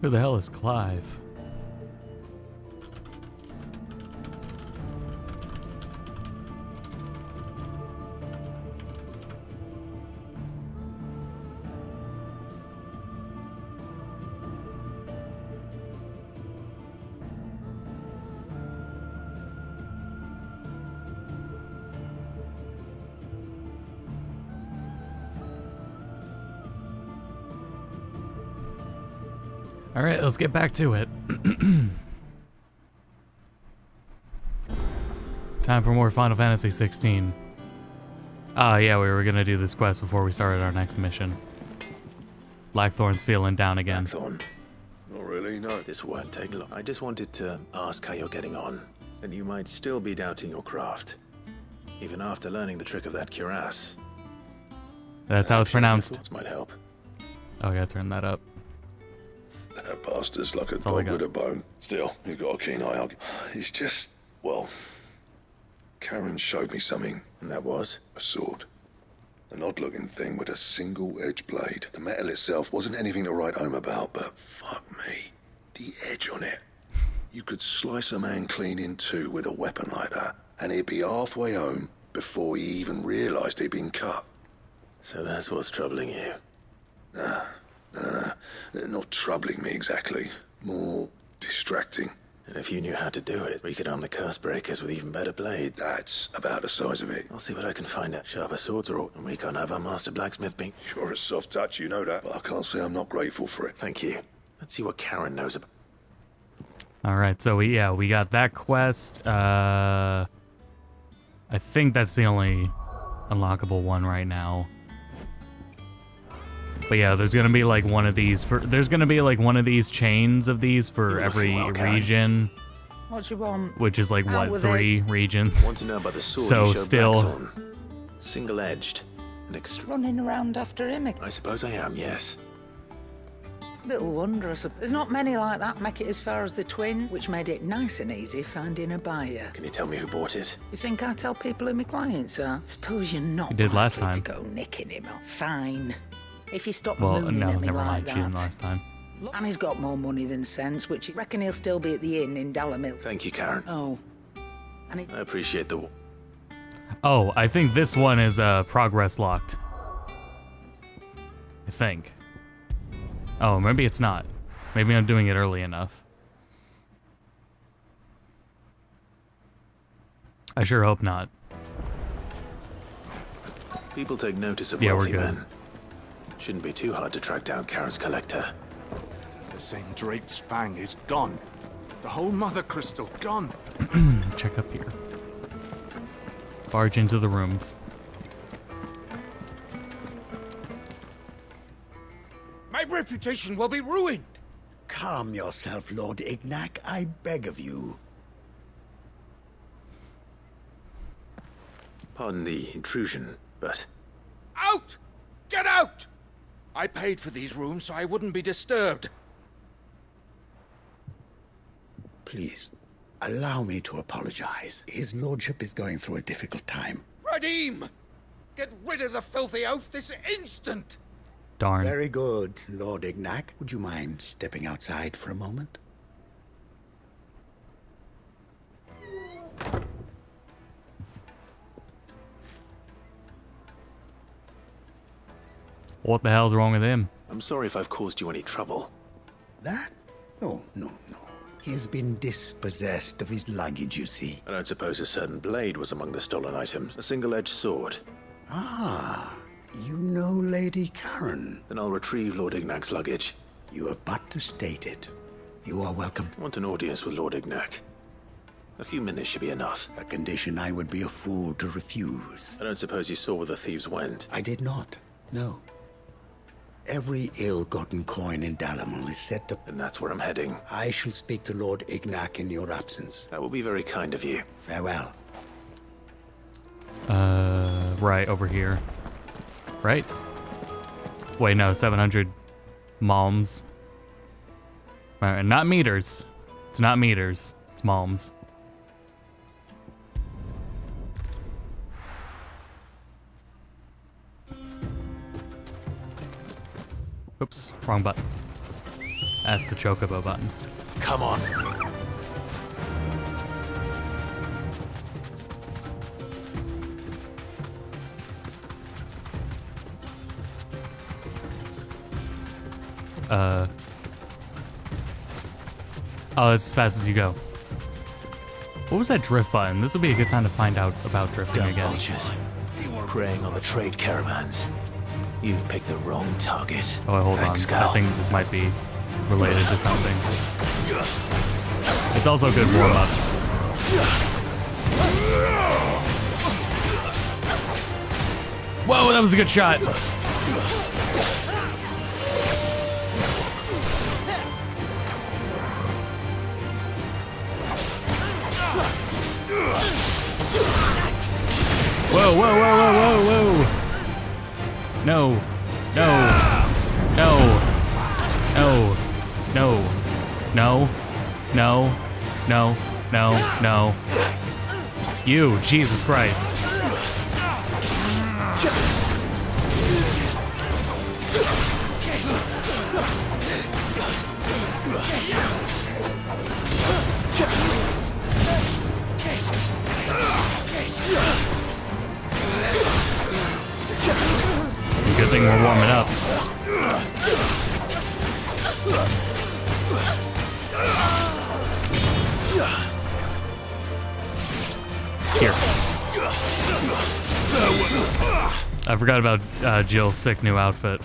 Who the hell is Clive? All right, let's get back to it. Time for more Final Fantasy 16. Yeah, we were gonna do this quest before we started our next mission. Blackthorn's feeling down again. Blackthorn? Not really, no. This won't take long. I just wanted to ask how you're getting on. And you might still be doubting your craft. Even after learning the trick of that cuirass. That's how it's pronounced. Thoughts might help. Oh, I gotta turn that up. That bastard's like a dog with a bone. Still, you've got a keen eye out. He's just, well, Karen showed me something. And that was? A sword. An odd-looking thing with a single-edged blade. The metal itself wasn't anything to write home about, but fuck me. The edge on it. You could slice a man clean in two with a weapon like that, and he'd be halfway home before he even realised he'd been cut. So that's what's troubling you? Nah. No. Not troubling me exactly. More distracting. And if you knew how to do it, we could arm the curse breakers with even better blades. That's about the size of it. I'll see what I can find out. Sharper swords or and we can't have our master blacksmith being... You're a soft touch, you know that. But I can't say I'm not grateful for it. Thank you. Let's see what Karen knows about... Alright, so we got that quest. I think that's the only unlockable one right now. But yeah, there's gonna be like one of these chains of these for every region. What you want? Which is like what, 3 regions? Want to know about the sword so you showed still Blackthorn? Single-edged and running around after him. I suppose I am, yes. Little wonder, I suppose. There's not many like that make it as far as the twins, which made it nice and easy finding a buyer. Can you tell me who bought it? You think I tell people who my clients are? Suppose you're not you did last likely time. to go nicking him off. Fine. If you stop well, mooning no, at me never like mind. that. She didn't last time. And he's got more money than sense, which I reckon he'll still be at the inn in Dalamil. Thank you, Karen. Oh. And I appreciate the... Oh, I think this one is progress locked. I think. Oh, maybe it's not. Maybe I'm doing it early enough. I sure hope not. People take notice of yeah, wealthy we're good. men. Shouldn't be too hard to track down Karen's collector. The same Drake's fang is gone. The whole mother crystal gone. Check up here. Barge into the rooms. My reputation will be ruined. Calm yourself, Lord Ignac, I beg of you. Pardon the intrusion, but... Out! Get out! I paid for these rooms so I wouldn't be disturbed. Please, allow me to apologize. His lordship is going through a difficult time. Radim! Get rid of the filthy oaf this instant! Darn. Very good, Lord Ignac. Would you mind stepping outside for a moment? What the hell's wrong with him? I'm sorry if I've caused you any trouble. That? No. He has been dispossessed of his luggage, you see. I don't suppose a certain blade was among the stolen items. A single-edged sword. Ah, you know Lady Karen. Then I'll retrieve Lord Ignac's luggage. You have but to state it. You are welcome. I want an audience with Lord Ignac. A few minutes should be enough. A condition I would be a fool to refuse. I don't suppose you saw where the thieves went. I did not, no. Every ill-gotten coin in Dalamil is set up. And that's where I'm heading. I shall speak to Lord Ignac in your absence. That will be very kind of you. Farewell. Right over here. Right? Wait, no, 700 malms. Not meters. It's not meters. It's malms. Oops, wrong button. That's the chocobo button. Come on. Oh, it's as fast as you go. What was that drift button? This would be a good time to find out about drifting Dumb again. vultures. Preying on the trade caravans. You've picked the wrong target. Oh, hold Thanks, on. Cal. I think this might be related to something. It's also a good warm-up. Whoa, that was a good shot. Whoa, whoa, whoa, whoa, whoa, whoa. No, no, no, no, no, no, no, no, no, no. You, Jesus Christ. Good thing we're warming up. Here. I forgot about Jill's sick new outfit.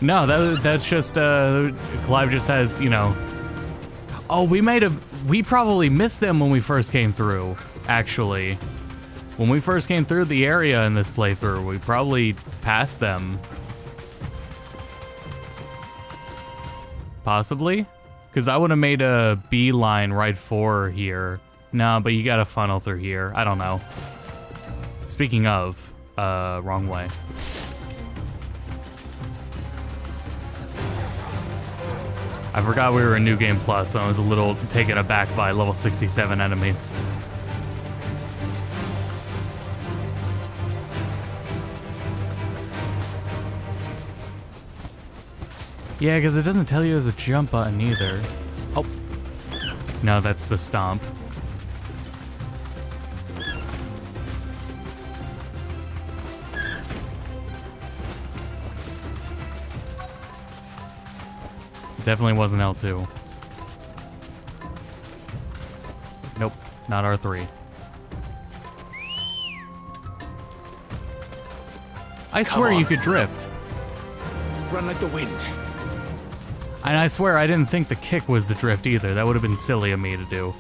No, that's just Clive just has, you know. Oh, we probably missed them when we first came through, actually. When we first came through the area in this playthrough, we probably passed them. Possibly? Because I would have made a beeline right for here. No, but you gotta funnel through here. I don't know. Speaking of, wrong way. I forgot we were in New Game Plus, so I was a little taken aback by level 67 enemies. Yeah, because it doesn't tell you there's a jump button either. Oh. No, that's the stomp. Definitely wasn't L2. Nope, not R3. I swear you could drift. Run like the wind. And I swear I didn't think the kick was the drift either. That would have been silly of me to do.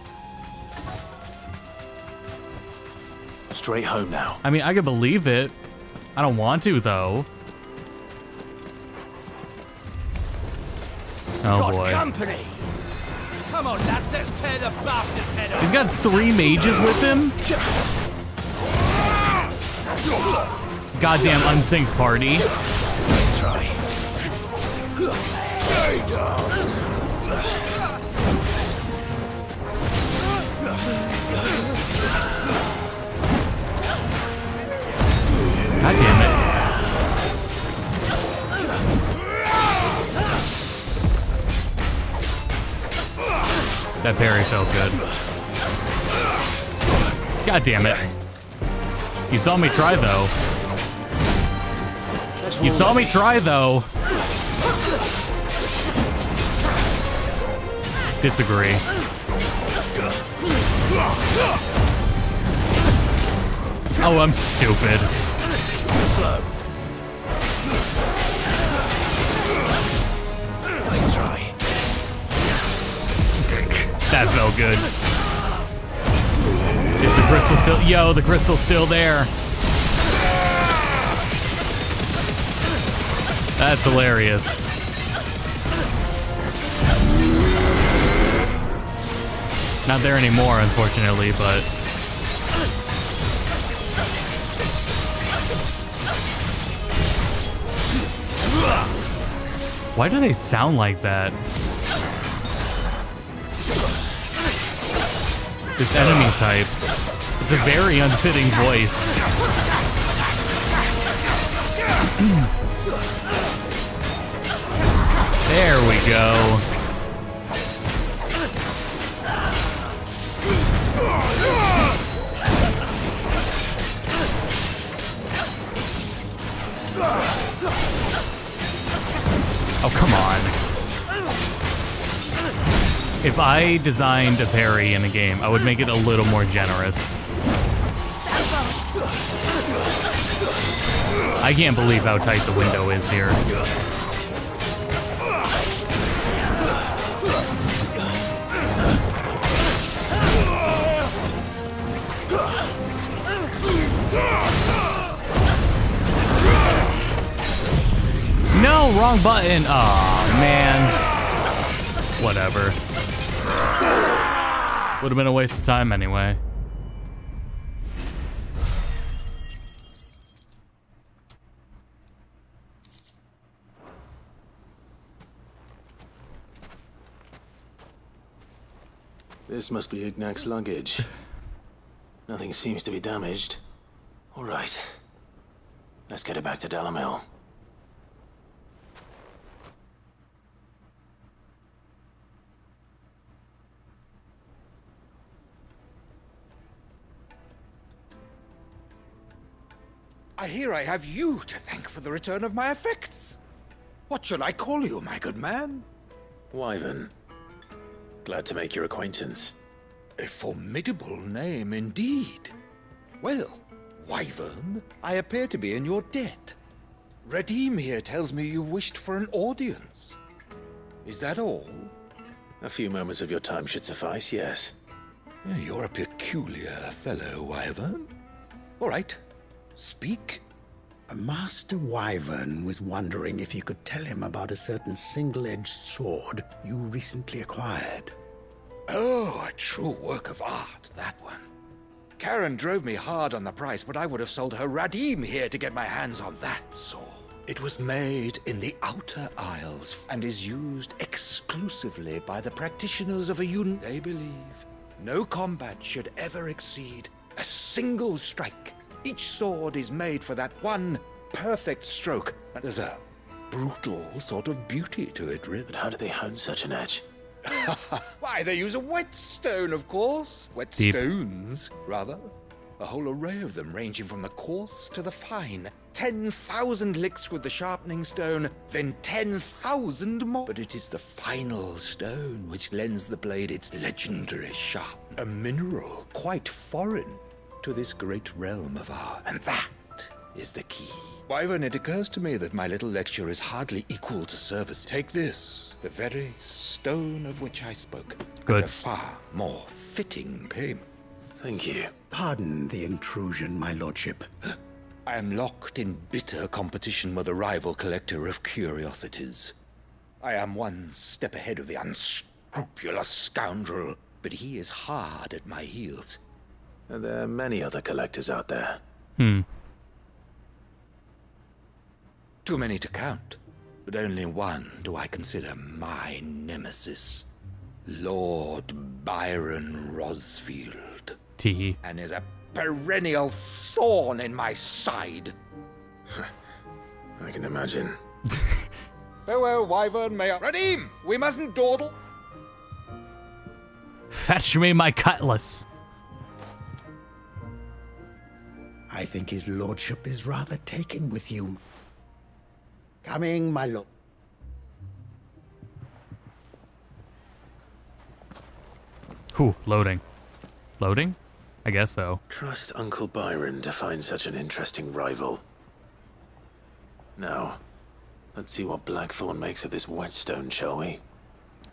Straight home now. I mean, I could believe it. I don't want to, though. Oh boy. Company. Come on, lads, let's tear the bastard's head off. He's got 3 mages with him? Goddamn unsynced party. Let's try. God damn it. That parry felt good. God damn it. You saw me try, though. You saw me try, though. Disagree. Oh, I'm stupid. Slow. Nice try. That felt good. Is the crystal still? Yo, the crystal's still there. That's hilarious. Not there anymore, unfortunately, but... Why do they sound like that? This enemy type. It's a very unfitting voice. There we go. Oh, come on. If I designed a parry in a game, I would make it a little more generous. I can't believe how tight the window is here. No, wrong button. Aw, man. Whatever. Would have been a waste of time anyway. This must be Ignac's luggage. Nothing seems to be damaged. All right. Let's get it back to Delamil. I hear I have you to thank for the return of my effects. What shall I call you, my good man? Wyvern. Glad to make your acquaintance. A formidable name indeed. Well, Wyvern, I appear to be in your debt. Radim here tells me you wished for an audience. Is that all? A few moments of your time should suffice, yes. You're a peculiar fellow, Wyvern. All right, speak. Master Wyvern was wondering if you could tell him about a certain single-edged sword you recently acquired. Oh, a true work of art, that one. Karen drove me hard on the price, but I would have sold her Radim here to get my hands on that sword. It was made in the Outer Isles and is used exclusively by the practitioners of a unit. They believe no combat should ever exceed a single strike. Each sword is made for that one perfect stroke. And there's a brutal sort of beauty to it, really. But how do they hone such an edge? Why, they use a whetstone, of course. Whetstones, rather. A whole array of them, ranging from the coarse to the fine. 10,000 licks with the sharpening stone, then 10,000 more. But it is the final stone which lends the blade its legendary sharp. A mineral quite foreign to this great realm of ours. And that is the key. Wyvern, it occurs to me that my little lecture is hardly equal to service. Take this, the very stone of which I spoke. Good. And a far more fitting payment. Thank you. Pardon the intrusion, my lordship. I am locked in bitter competition with a rival collector of curiosities. I am one step ahead of the unscrupulous scoundrel, but he is hard at my heels. Are there many other collectors out there? Too many to count, but only one do I consider my nemesis. Lord Byron Rosfield. T. And is a perennial thorn in my side. I can imagine. Farewell, Wyvern, may I... Radim, we mustn't dawdle. Fetch me my cutlass. I think his lordship is rather taken with you. Coming, my lord. Whew, loading. Loading? I guess so. Trust Uncle Byron to find such an interesting rival. Now, let's see what Blackthorn makes of this whetstone, shall we?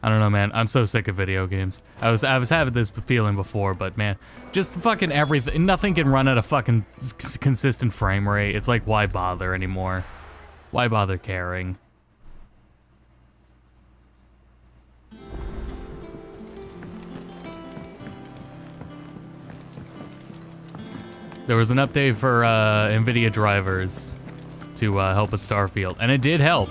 I don't know, man. I'm so sick of video games. I was having this feeling before, but man, just fucking everything. Nothing can run at a fucking consistent frame rate. It's like, why bother anymore? Why bother caring? There was an update for NVIDIA drivers to help with Starfield, and it did help.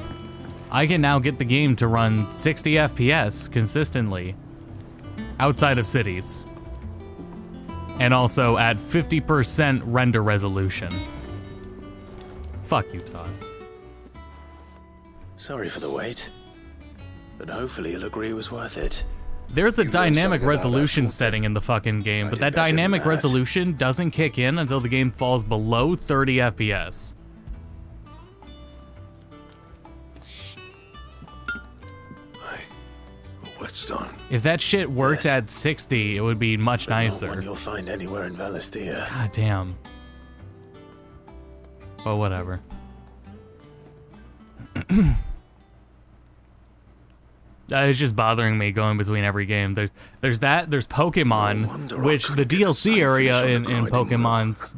I can now get the game to run 60 FPS consistently outside of cities. And also at 50% render resolution. Fuck you, Todd. Sorry for the wait. but hopefully he'll agree it was worth it. There's a You learned dynamic something about resolution that, setting in the fucking game, I but did that better than dynamic that. resolution doesn't kick in until the game falls below 30 FPS. Hey, a whetstone. If that shit worked Yes. at 60, it would be much But not nicer. one you'll find anywhere in Valisthea. God damn. Well, whatever. It's just bothering me going between every game. There's No Pokemon, wonder I which the couldn't get the DLC same area finish on in the grinding Pokemon's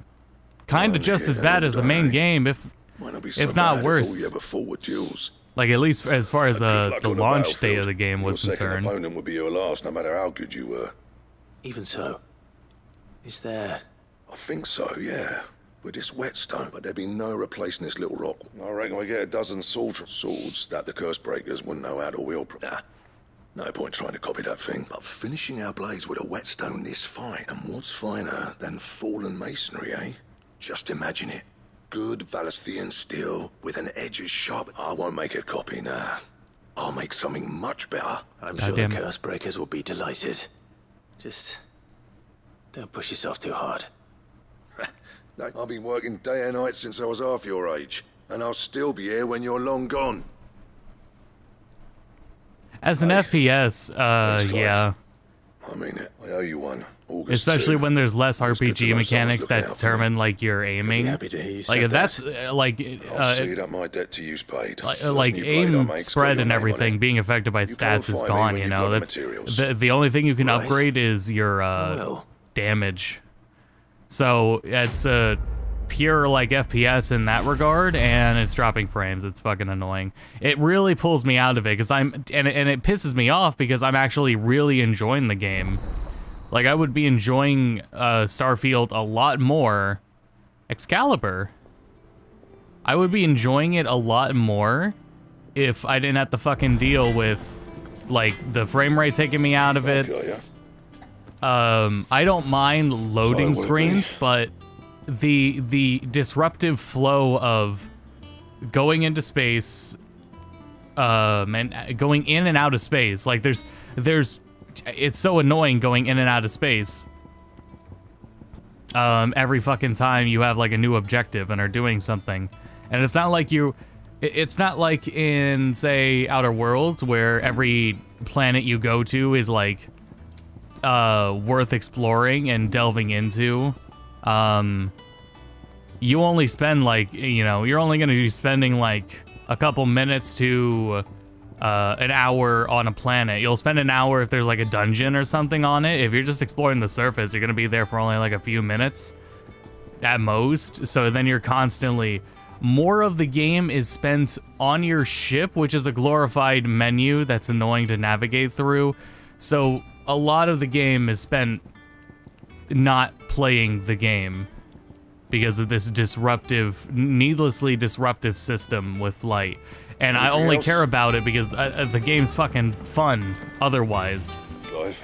kind of Well, just yeah, as bad as the main don't they? game, if Might not be so if not bad worse. If all you ever fought were duels. like at least as far as Good luck the on launch battlefield. state of the game was Your second concerned. opponent would be your last, no matter how good you were. Even so, is there... I think so, yeah. With this whetstone, but there'd be no replacing this little rock. I reckon we get a dozen swords that the curse breakers wouldn't know how to wield. Nah, no point trying to copy that thing. But finishing our blades with a whetstone this fine, and what's finer than fallen masonry, eh? Just imagine it. Good Valisthean steel with an edge as sharp. I won't make a copy, nah. I'll make something much better. I'm sure the damn it. curse breakers will be delighted. Just... don't push yourself too hard. I've been working day and night since I was half your age, and I'll still be here when you're long gone. As an Hey. FPS, Thanks, Clive. yeah. I mean it. I owe you one. August Especially 2. when there's less It's good to RPG know mechanics someone's that looking out for me. determine like your I'd be aiming. happy to hear you Like say if that. that's I'll see that my debt to you's paid. like First new blade I aim make's got spread your and name on everything it. being affected by You can't stats is find me gone. when You you've know, got the that's materials. the only thing you can Right. upgrade is your will. damage. So it's a pure like FPS in that regard, and it's dropping frames. It's fucking annoying. It really pulls me out of it because and it pisses me off because I'm actually really enjoying the game. Like I would be enjoying Starfield a lot more. Excalibur. I would be enjoying it a lot more if I didn't have to fucking deal with like the frame rate taking me out of it. Got ya. I don't mind loading So would screens, we. but the disruptive flow of going into space, and going in and out of space, like there's it's so annoying going in and out of space. Every fucking time you have like a new objective and are doing something, and it's not like it's not like in say Outer Worlds where every planet you go to is like worth exploring and delving into. You only spend like, you're only going to be spending like a couple minutes to an hour on a planet. You'll spend an hour if there's like a dungeon or something on it. If you're just exploring the surface, you're going to be there for only like a few minutes at most. So then you're constantly, more of the game is spent on your ship, which is a glorified menu that's annoying to navigate through. So a lot of the game is spent not playing the game because of this needlessly disruptive system with light. And I Anything only else? care about it because the game's fucking fun otherwise. Clive.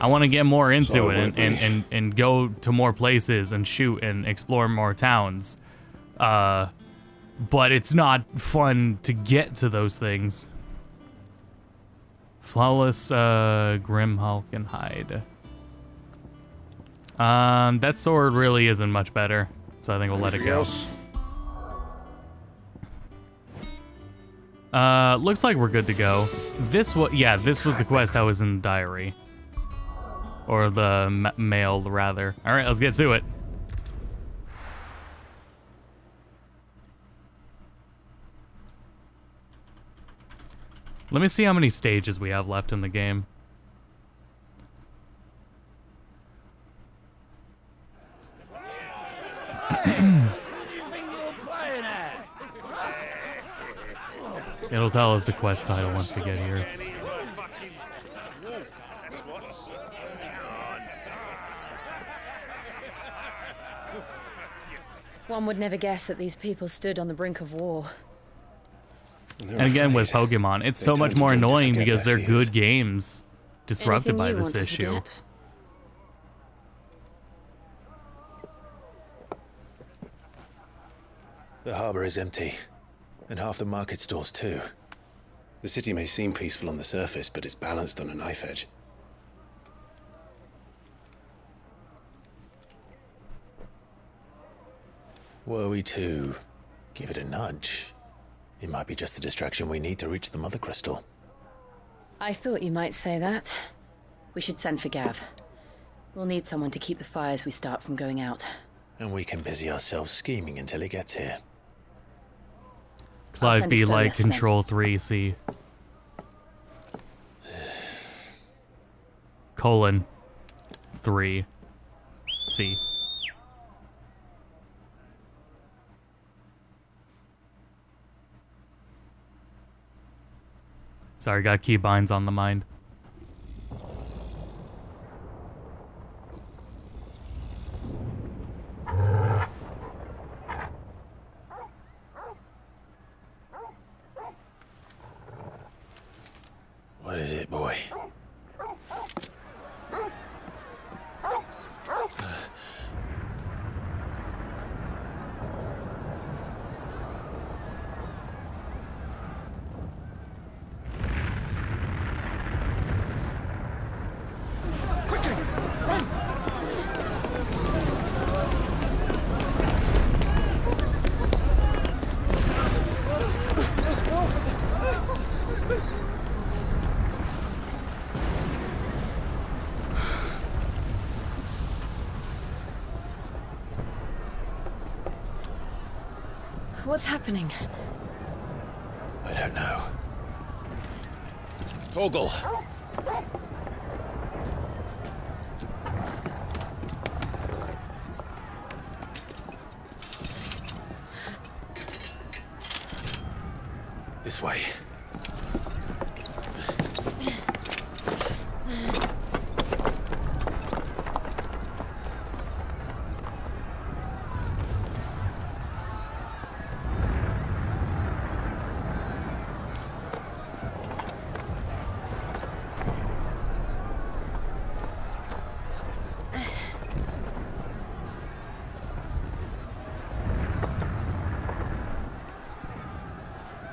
I want to get more into So it would and go to more places and shoot and explore more towns. But it's not fun to get to those things. Flawless Grim Hulk and Hide. That sword really isn't much better, so I think we'll let it Anything go. else? Looks like we're good to go. This was the quest that was in the diary. Or the mail, rather. Alright, let's get to it. Let me see how many stages we have left in the game. It'll tell us the quest title once we get here. One would never guess that these people stood on the brink of war. And again, with Pokemon, it's so much tend to more drink to annoying forget because their they're fears. good games disrupted Anything by you this want to issue. forget? The harbor is empty, and half the market stalls too. The city may seem peaceful on the surface, but it's balanced on a knife edge. Were we to give it a nudge, it might be just the distraction we need to reach the Mother Crystal. I thought you might say that. We should send for Gav. We'll need someone to keep the fires we start from going out. And we can busy ourselves scheming until he gets here. Clive send be Stone like this then. Control 3C. Colon 3C. Sorry, got keybinds on the mind. What is it, boy? What's happening? I don't know. Torgal! This way.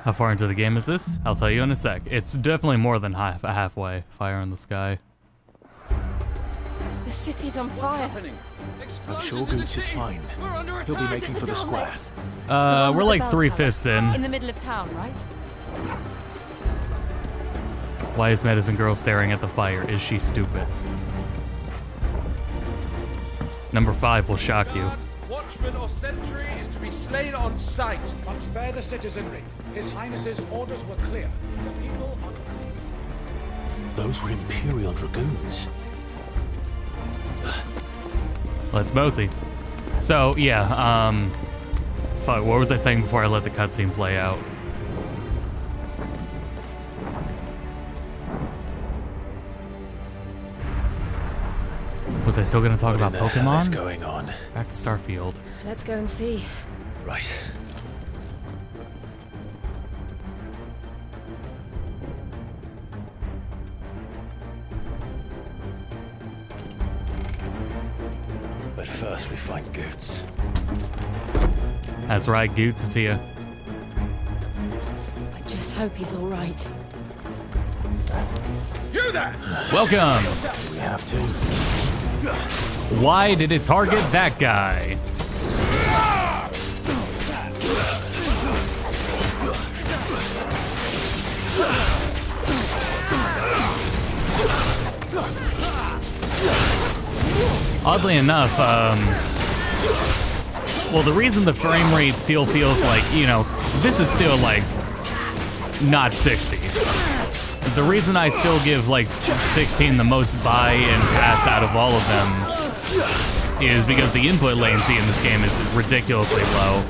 How far into the game is this? I'll tell you in a sec. It's definitely more than halfway. Fire in the sky. The city's on fire. I'm sure Goots is fine. He'll be making for the square. We're like 3/5 in. In the middle of town, right? Why is Medicine Girl staring at the fire? Is she stupid? Number 5 will shock you. Watchman or sentry is to be slain on sight. But spare the citizenry. His Highness's orders were clear. The people are... Those were Imperial Dragoons. Let's mosey. So, yeah, fuck, what was I saying before I let the cutscene play out? Was I still gonna talk about What in the hell is Pokemon? going on? Back to Starfield. Let's go and see. Right. But first we find Goots. That's right, Goots is here. I just hope he's all right. You there! Welcome! We have to. Why did it target that guy? Oddly enough, well, the reason the frame rate still feels like, you know, this is still like not 60. The reason I still give like 16 the most buy and pass out of all of them is because the input latency in this game is ridiculously low.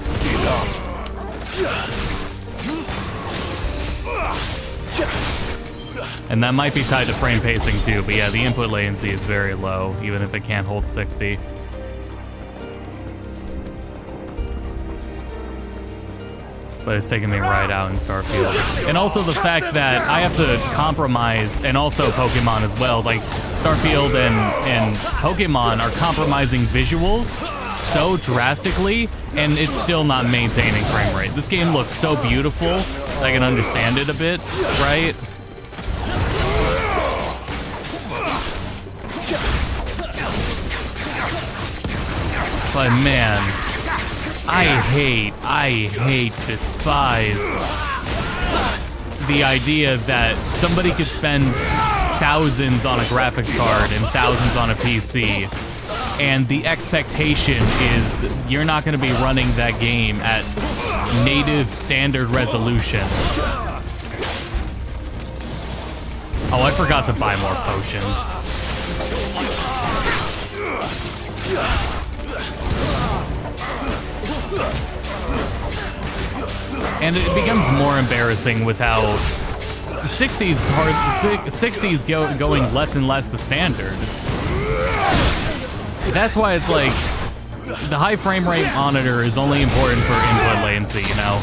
And that might be tied to frame pacing too, but yeah, the input latency is very low, even if it can't hold 60. but it's taking me right out in Starfield. And also the fact that I have to compromise, and also Pokemon as well, like Starfield and Pokemon are compromising visuals so drastically, and it's still not maintaining frame rate. This game looks so beautiful, I can understand it a bit, right? But man, I despise the idea that somebody could spend thousands on a graphics card and thousands on a PC, and the expectation is you're not going to be running that game at native standard resolution. Oh, I forgot to buy more potions. And it becomes more embarrassing without 60s going less and less the standard. That's why it's like the high frame rate monitor is only important for input latency, you know,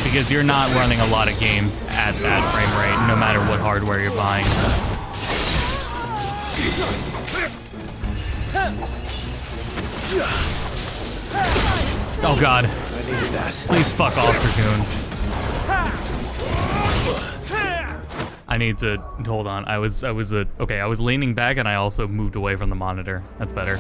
because you're not running a lot of games at that frame rate, no matter what hardware you're buying. Oh god. Please fuck off, Dragoon. I need to hold on. I was leaning back and I also moved away from the monitor. That's better.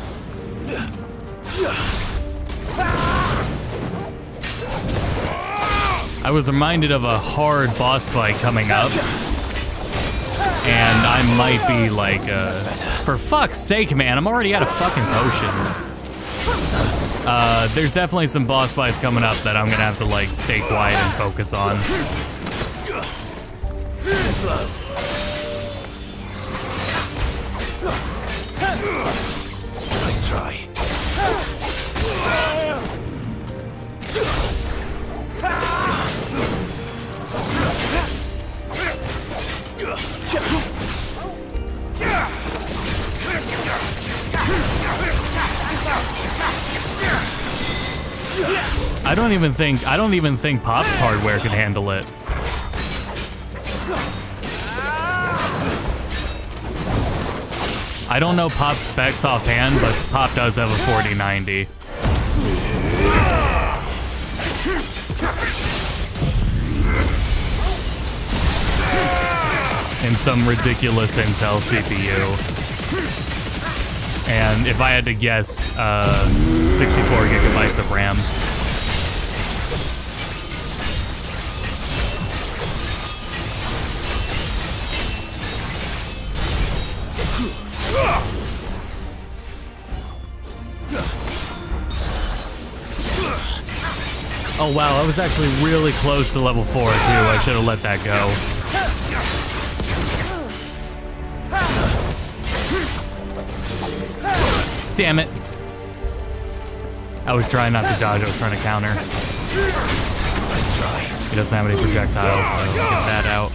I was reminded of a hard boss fight coming up. And I might be like, for fuck's sake, man, I'm already out of fucking potions. There's definitely some boss fights coming up that I'm gonna have to like stay quiet and focus on. Nice try. I don't even think Pop's hardware can handle it. I don't know Pop's specs offhand, but Pop does have a 4090. And some ridiculous Intel CPU. And if I had to guess, 64 gigabytes of RAM. Oh wow, I was actually really close to level 4 too. I should have let that go. Damn it. I was trying not to dodge, I was trying to counter. Nice try. He doesn't have any projectiles, so get that out.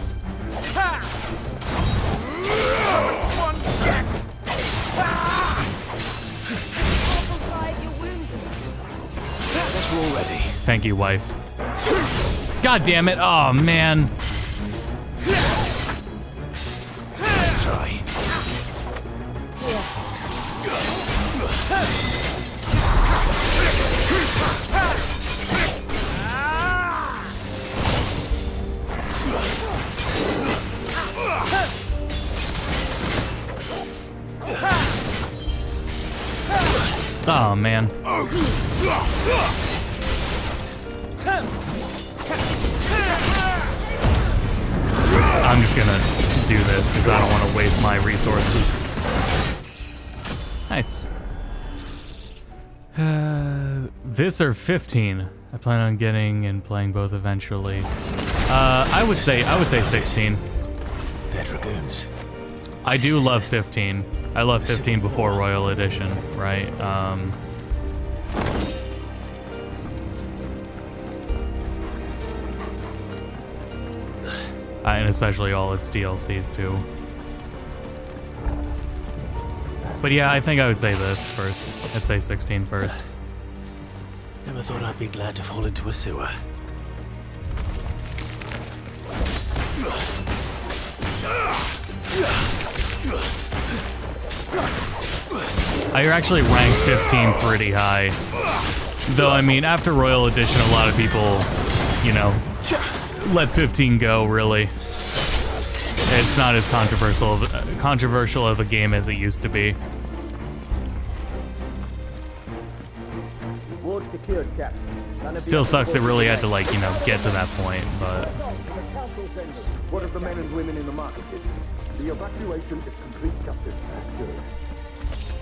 Guess we're all ready. Thank you, wife. God damn it. Oh, man. Nice try. Oh, man. I'm just gonna do this because I don't want to waste my resources. Nice. This or 15? I plan on getting and playing both eventually. I would say 16. They're dragoons. I do love 15. I love 15 before Royal Edition, right? And especially all its DLCs too. But yeah, I think I would say this first. I'd say 16 first. Never thought I'd be glad to fall into a sewer. You're actually ranked 15 pretty high. Though, I mean, after Royal Edition, a lot of people, you know, let 15 go, really. It's not as controversial of a game as it used to be. Still sucks it really had to, like, you know, get to that point, but... What of the men and women in the market? The evacuation is complete justice. Good.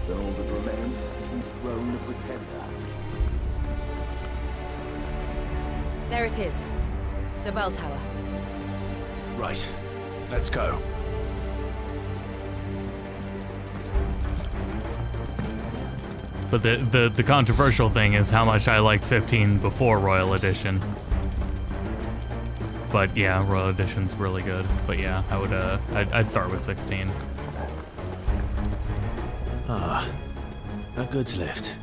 Then all that remains is the throne of Pretender. There it is. The bell tower. Right. Let's go. But the controversial thing is how much I liked 15 before Royal Edition. But yeah, Royal Edition's really good. But yeah, I would I'd start with 16. Ah, a goods lift.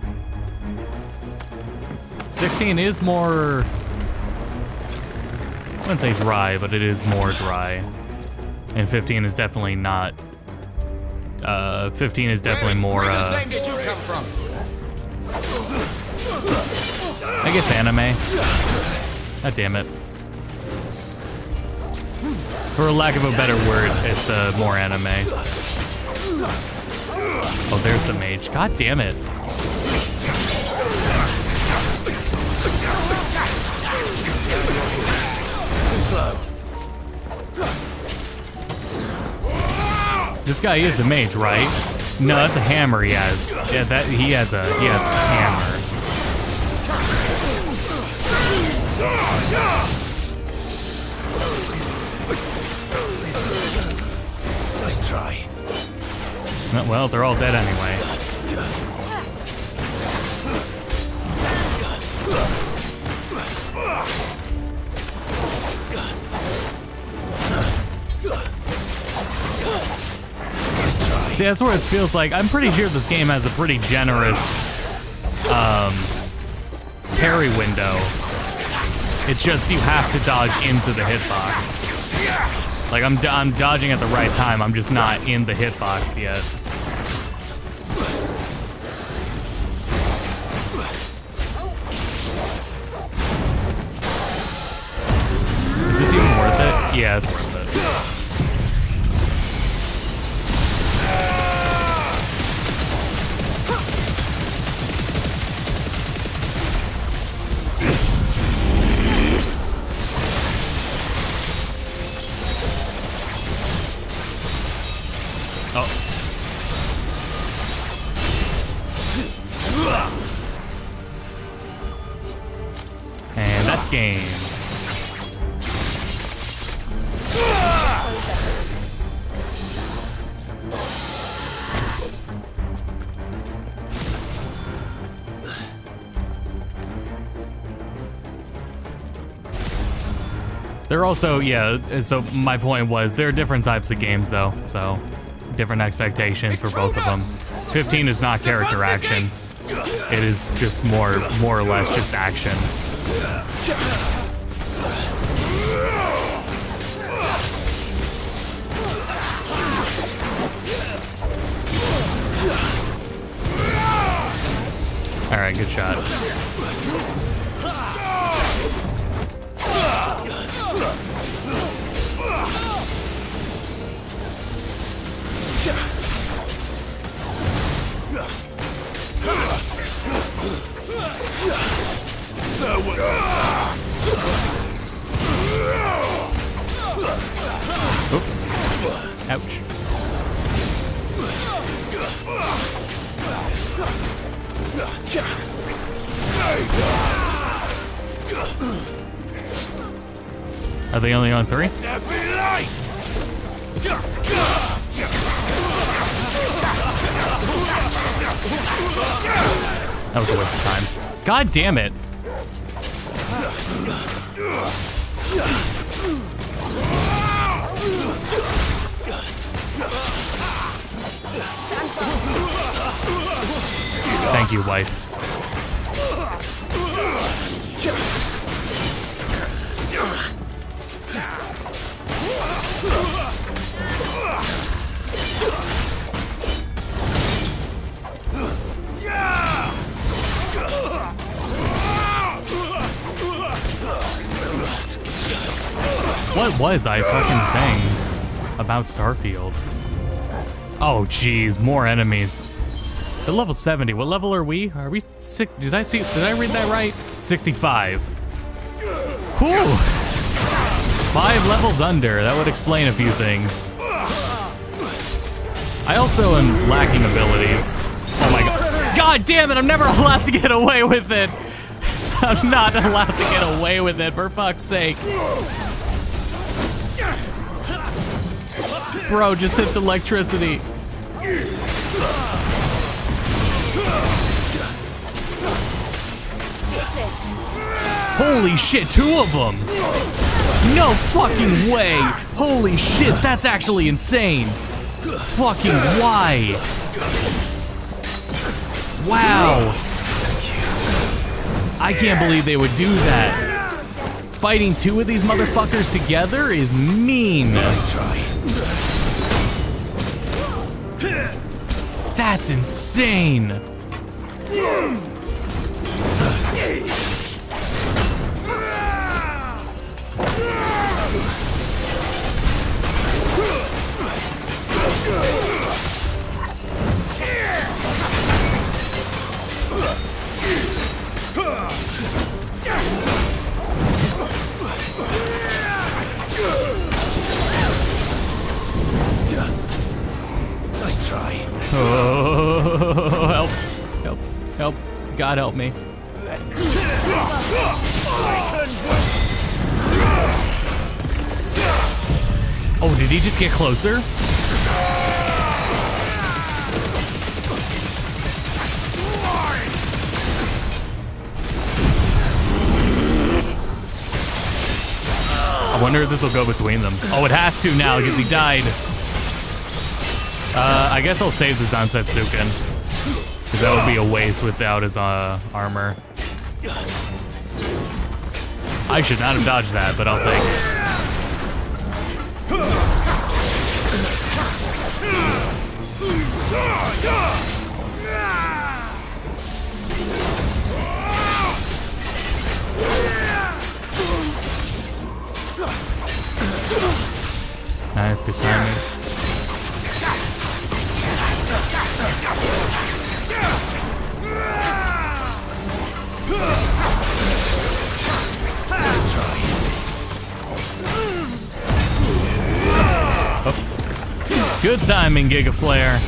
16 is more, I wouldn't say dry, but it is more dry. And 15 is definitely not. 15 is definitely more. Where name did you come from? I guess anime. God damn it. For lack of a better word, it's more anime. Oh, there's the mage. God damn it. Too slow. This guy is the mage, right? No, that's a hammer he has. Yeah, that he has a hammer. Nice try. Well, they're all dead anyway. See, that's where it feels like, I'm pretty sure this game has a pretty generous parry window. It's just you have to dodge into the hitbox. Like, I'm dodging at the right time, I'm just not in the hitbox yet. Is this even worth it? Yeah, it's worth it. Oh. And that's game. They're also, yeah, so my point was there are different types of games though, so different expectations for both of them. 15 is not character action. It is just more or less just action. All right, good shot. Oops. Ouch. Are they only on 3? That was a waste of time. God damn it. Thank you, wife. What was I fucking saying about Starfield? Oh, jeez, more enemies. At level 70, what level are we? Are we six? Did I read that right? 65. Whew. 5 levels under, that would explain a few things. I also am lacking abilities. Oh my god. God damn it, I'm never allowed to get away with it. I'm not allowed to get away with it, for fuck's sake. Bro, just hit the electricity. Holy shit, 2 of them! No fucking way! Holy shit, that's actually insane! Fucking why? Wow! I can't believe they would do that. Fighting 2 of these motherfuckers together is mean. That's insane! Nice try. Oh, help, help, help. God help me. Oh, did he just get closer? I wonder if this will go between them. Oh, it has to now because he died. I guess I'll save the Zansetsuken, because that would be a waste without his armor. I should not have dodged that, but I'll take it. Nice, good timing. Oh. Good timing, Giga Flare.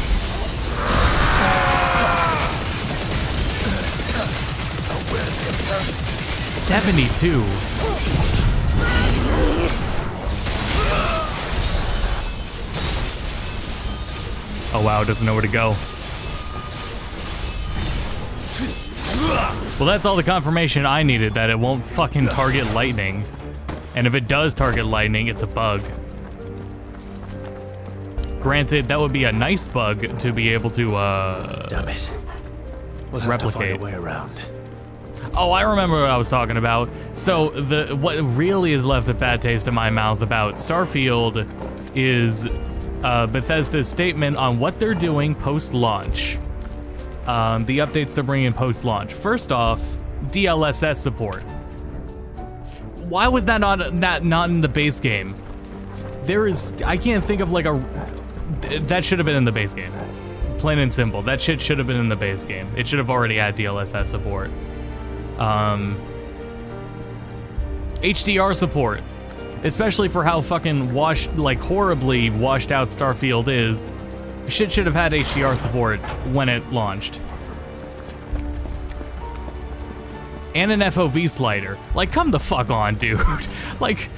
$72. Oh wow, doesn't know where to go. Well, that's all the confirmation I needed that it won't fucking target lightning. And if it does target lightning, it's a bug. Granted, that would be a nice bug to be able to, Damn it. We'll have replicate. to find a way around. Oh, I remember what I was talking about. So, what really is left a bad taste in my mouth about Starfield is Bethesda's statement on what they're doing post-launch. The updates they're bringing post-launch. First off, DLSS support. Why was that not in the base game? I can't think of like that should have been in the base game. Plain and simple. That shit should have been in the base game. It should have already had DLSS support. HDR support. Especially for how fucking horribly washed out Starfield is. Shit should have had HDR support when it launched. And an FOV slider. Like, come the fuck on, dude. Like,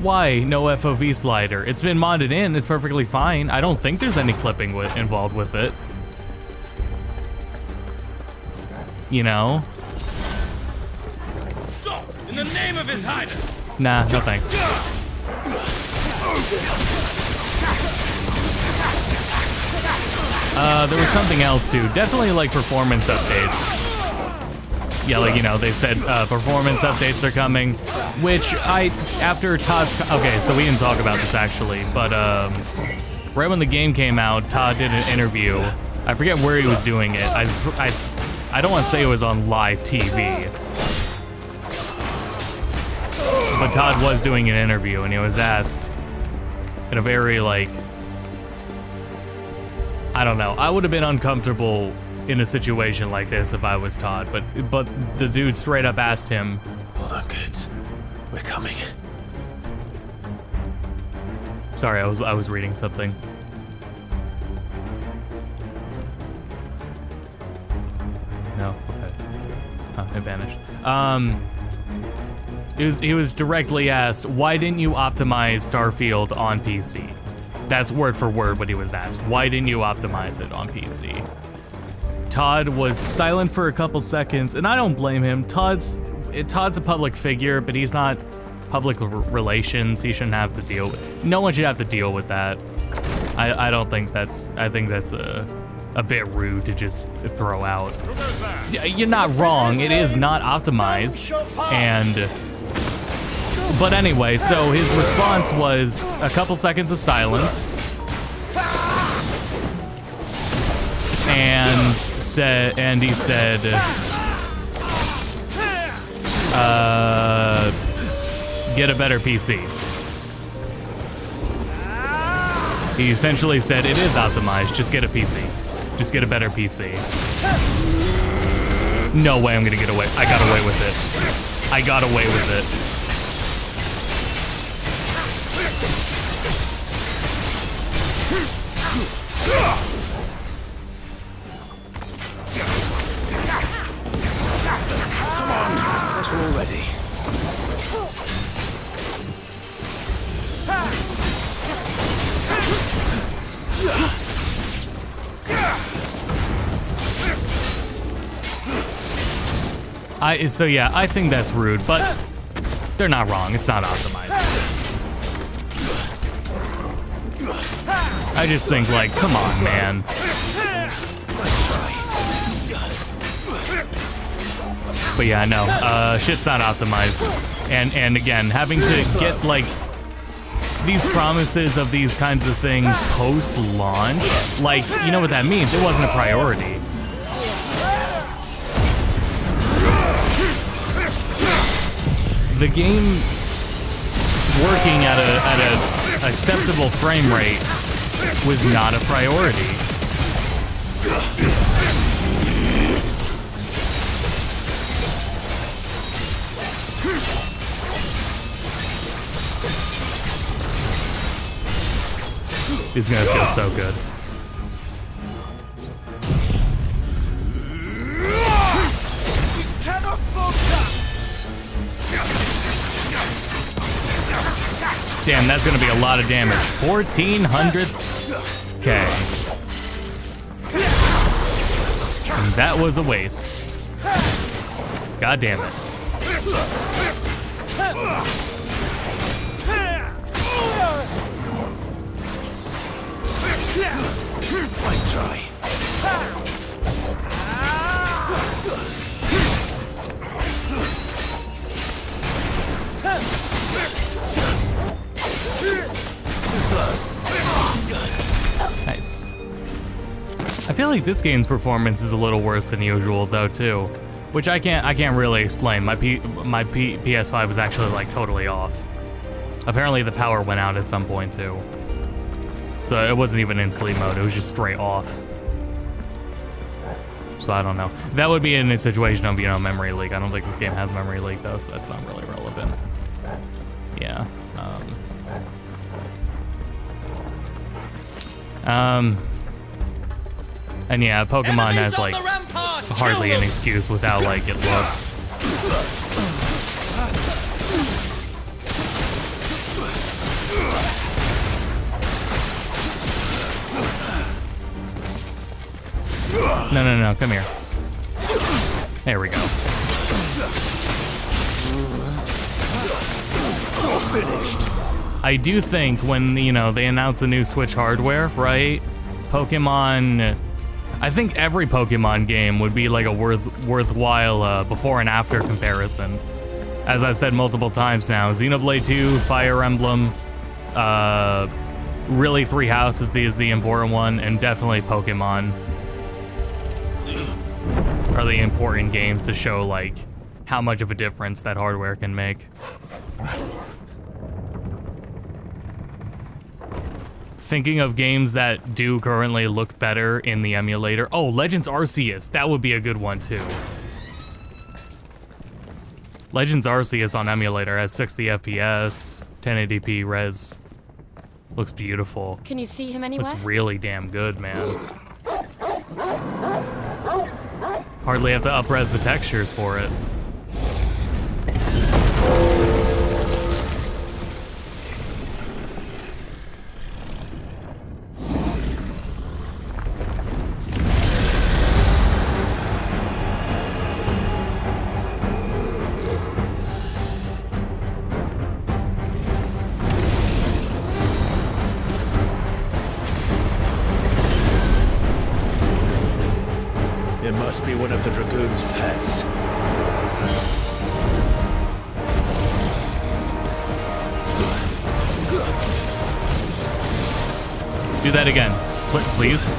why no FOV slider? It's been modded in, it's perfectly fine. I don't think there's any clipping involved with it. You know? Stop! In the name of His Highness! Nah, no thanks. There was something else too. Definitely like performance updates. Yeah, like, you know, they've said performance updates are coming, which after Todd's, okay, so we didn't talk about this actually, but right when the game came out, Todd did an interview. I forget where he was doing it. I don't want to say it was on live TV. but Todd was doing an interview and he was asked in a very like, I don't know. I would have been uncomfortable in a situation like this if I was Todd, but the dude straight up asked him. Hold on, kids. We're coming. Sorry, I was reading something. No, okay. Huh, it vanished. He was directly asked, why didn't you optimize Starfield on PC? That's word for word what he was asked. Why didn't you optimize it on PC? Todd was silent for a couple seconds, and I don't blame him. Todd's a public figure, but he's not public relations. He shouldn't have to deal with. No one should have to deal with that. I don't think that's. I think that's a bit rude to just throw out. You're not wrong. It is not optimized, and. But anyway, so his response was a couple seconds of silence, and he said, get a better PC. He essentially said, it is optimized, just get a PC. Just get a better PC. No way I'm gonna get away. I got away with it. I got away with it. Come on, we're all ready. I think that's rude, but they're not wrong. It's not optimized. I just think, like, come on, man. But yeah, no, shit's not optimized. And again, having to get, like, these promises of these kinds of things post-launch, like, you know what that means? It wasn't a priority. The game working at a acceptable frame rate was not a priority. It's gonna feel so good. Damn, that's gonna be a lot of damage. 1,400. Okay. And that was a waste. God damn it. Nice try. Nice. I feel like this game's performance is a little worse than usual though too, which I can't really explain. My PS5 was actually like totally off. Apparently the power went out at some point too. So it wasn't even in sleep mode, it was just straight off. So I don't know. That would be in a situation of, you know, memory leak. I don't think this game has memory leak though, so that's not really relevant. Yeah. And yeah, Pokemon has like hardly an excuse with how like it looks. No, come here. There we go. Finished. I do think when, you know, they announce the new Switch hardware, right? Pokemon, I think every Pokemon game would be like a worthwhile before and after comparison. As I've said multiple times now, Xenoblade 2, Fire Emblem, really Three Houses is the important one, and definitely Pokemon are the important games to show like how much of a difference that hardware can make. Thinking of games that do currently look better in the emulator. Oh, Legends Arceus. That would be a good one too. Legends Arceus on emulator has 60 FPS, 1080p res. Looks beautiful. Can you see him anywhere? Looks really damn good, man. Hardly have to up-res the textures for it. It must be one of the Dragoon's pets. Do that again, please.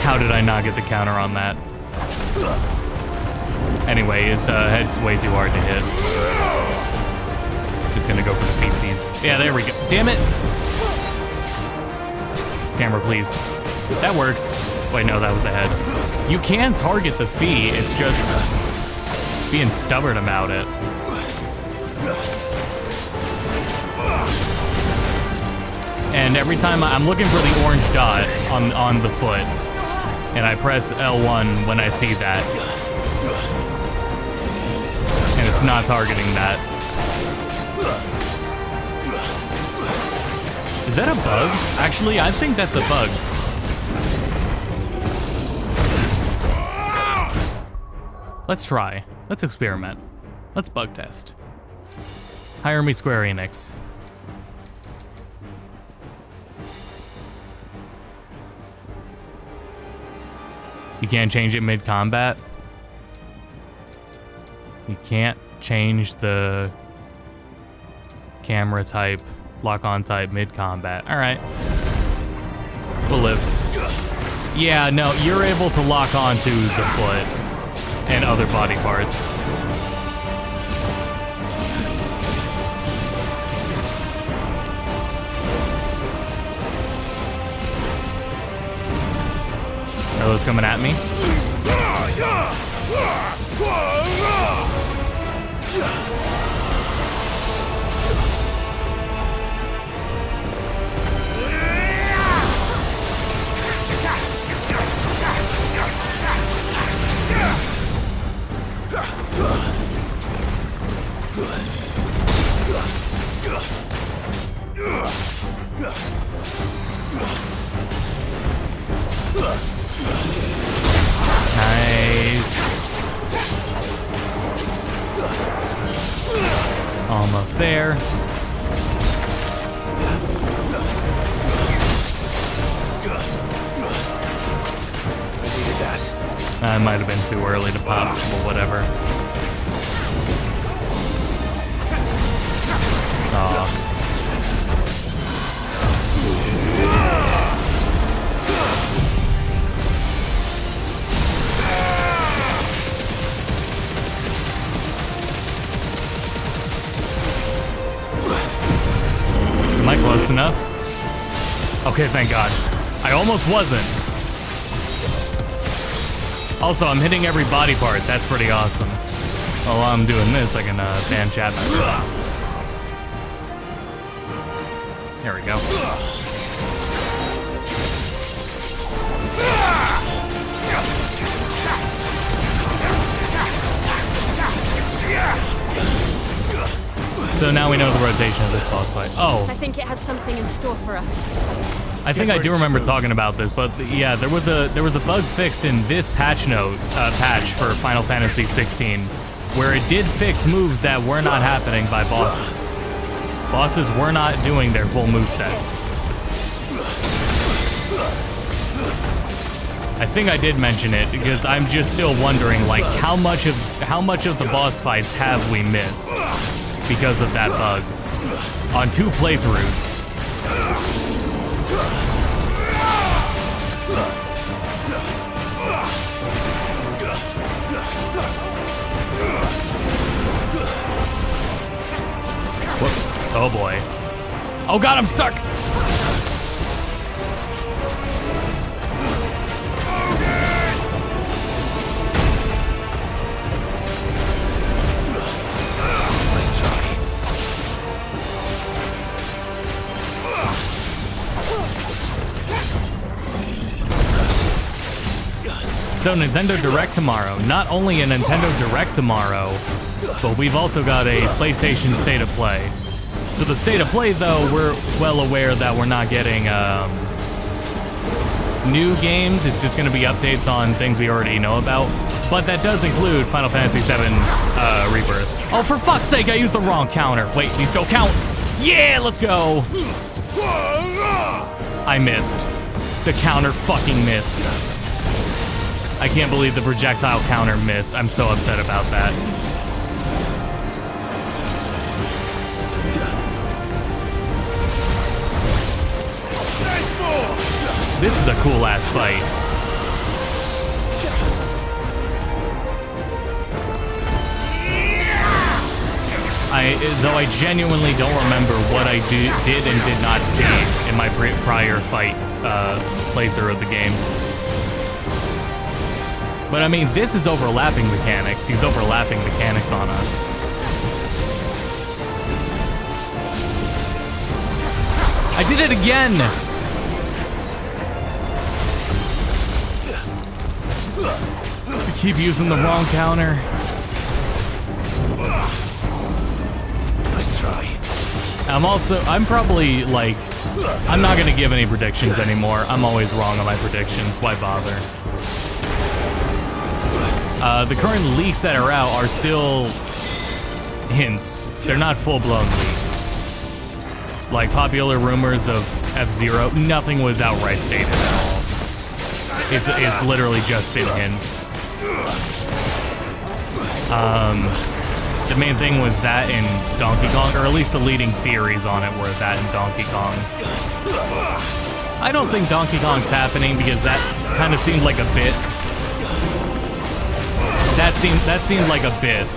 How did I not get the counter on that? Anyway, his head's way too hard to hit. Just gonna go for the feetsies. Yeah, there we go. Damn it! Camera, please. That works. Wait, no, that was the head. You can target the fee, it's just being stubborn about it. And every time I'm looking for the orange dot on the foot, and I press L1 when I see that, and it's not targeting that. Is that a bug? Actually, I think that's a bug. Let's try. Let's experiment. Let's bug test. Hire me, Square Enix. You can't change it mid-combat? You can't change the camera type, lock-on type mid-combat. All right. We'll live. Yeah, no, you're able to lock onto the foot and other body parts. Are those coming at me? Nice. Almost there. That might have been too early to pop, but whatever. Aw. Am I close enough? Okay, thank God. I almost wasn't. Also, I'm hitting every body part. That's pretty awesome. While I'm doing this, I can ban chat. There we go. So now we know the rotation of this boss fight. Oh. I think it has something in store for us. I think I do remember talking about this, but yeah, there was a bug fixed in this patch for Final Fantasy XVI, where it did fix moves that were not happening by bosses. Bosses were not doing their full movesets. I think I did mention it because I'm just still wondering, like, how much of the boss fights have we missed because of that bug on 2 playthroughs. Whoops. Oh boy. Oh god, I'm stuck! Nice try. So Nintendo Direct tomorrow. Not only a Nintendo Direct tomorrow, but we've also got a PlayStation State of Play. So the State of Play, though, we're well aware that we're not getting new games. It's just going to be updates on things we already know about. But that does include Final Fantasy VII Rebirth. Oh, for fuck's sake, I used the wrong counter. Wait, these still count. Yeah, let's go. I missed. The counter fucking missed. I can't believe the projectile counter missed. I'm so upset about that. This is a cool ass fight. Though I genuinely don't remember what I did and did not see in my prior fight playthrough of the game. But I mean, this is overlapping mechanics. He's overlapping mechanics on us. I did it again! I keep using the wrong counter. Nice try. I'm probably like, I'm not gonna give any predictions anymore. I'm always wrong on my predictions. Why bother? The current leaks that are out are still hints. They're not full-blown leaks. Like popular rumors of F-Zero, nothing was outright stated at all. It's literally just been hints. The main thing was that in Donkey Kong, or at least the leading theories on it were that in Donkey Kong. I don't think Donkey Kong's happening because that kind of seemed like a bit. That seemed like a bit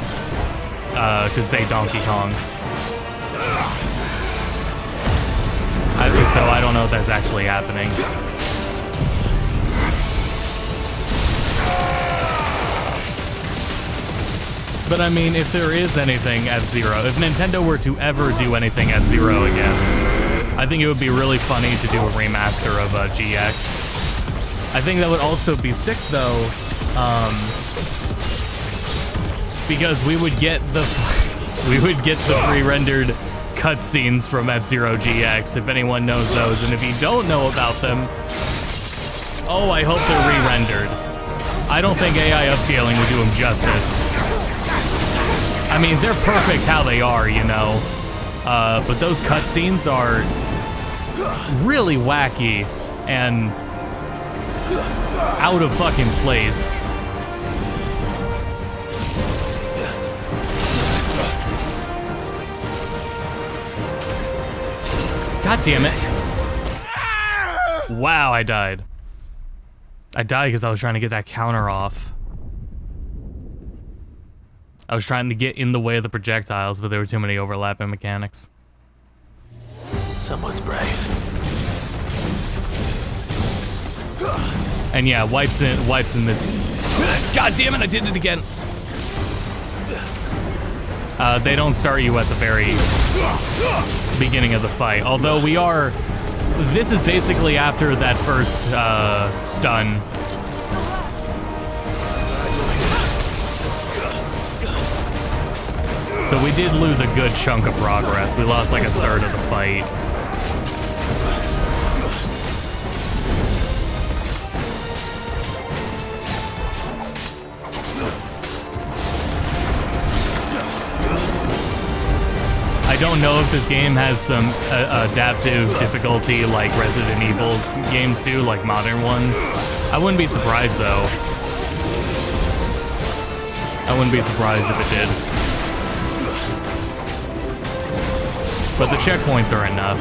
to say Donkey Kong. So I don't know if that's actually happening. But I mean, if there is anything F-Zero, if Nintendo were to ever do anything F-Zero again, I think it would be really funny to do a remaster of GX. I think that would also be sick though, because we would get the pre-rendered cutscenes from F-Zero GX, if anyone knows those, and if you don't know about them, oh, I hope they're re-rendered. I don't think AI upscaling would do them justice. I mean, they're perfect how they are, you know, but those cutscenes are really wacky and out of fucking place. God damn it. Wow, I died. I died because I was trying to get that counter off. I was trying to get in the way of the projectiles, but there were too many overlapping mechanics. Someone's brave. And yeah, wipes in this. God damn it, I did it again. They don't start you at the very beginning of the fight. Although this is basically after that first stun. So we did lose a good chunk of progress. We lost like a third of the fight. I don't know if this game has some adaptive difficulty like Resident Evil games do, like modern ones. I wouldn't be surprised though. I wouldn't be surprised if it did. But the checkpoints are enough.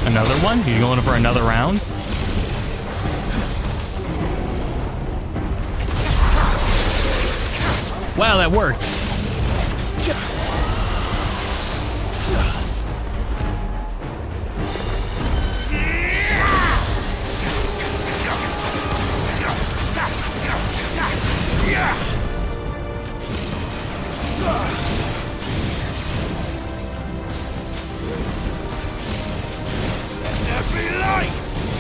Another one? You going for another round? Wow, that worked.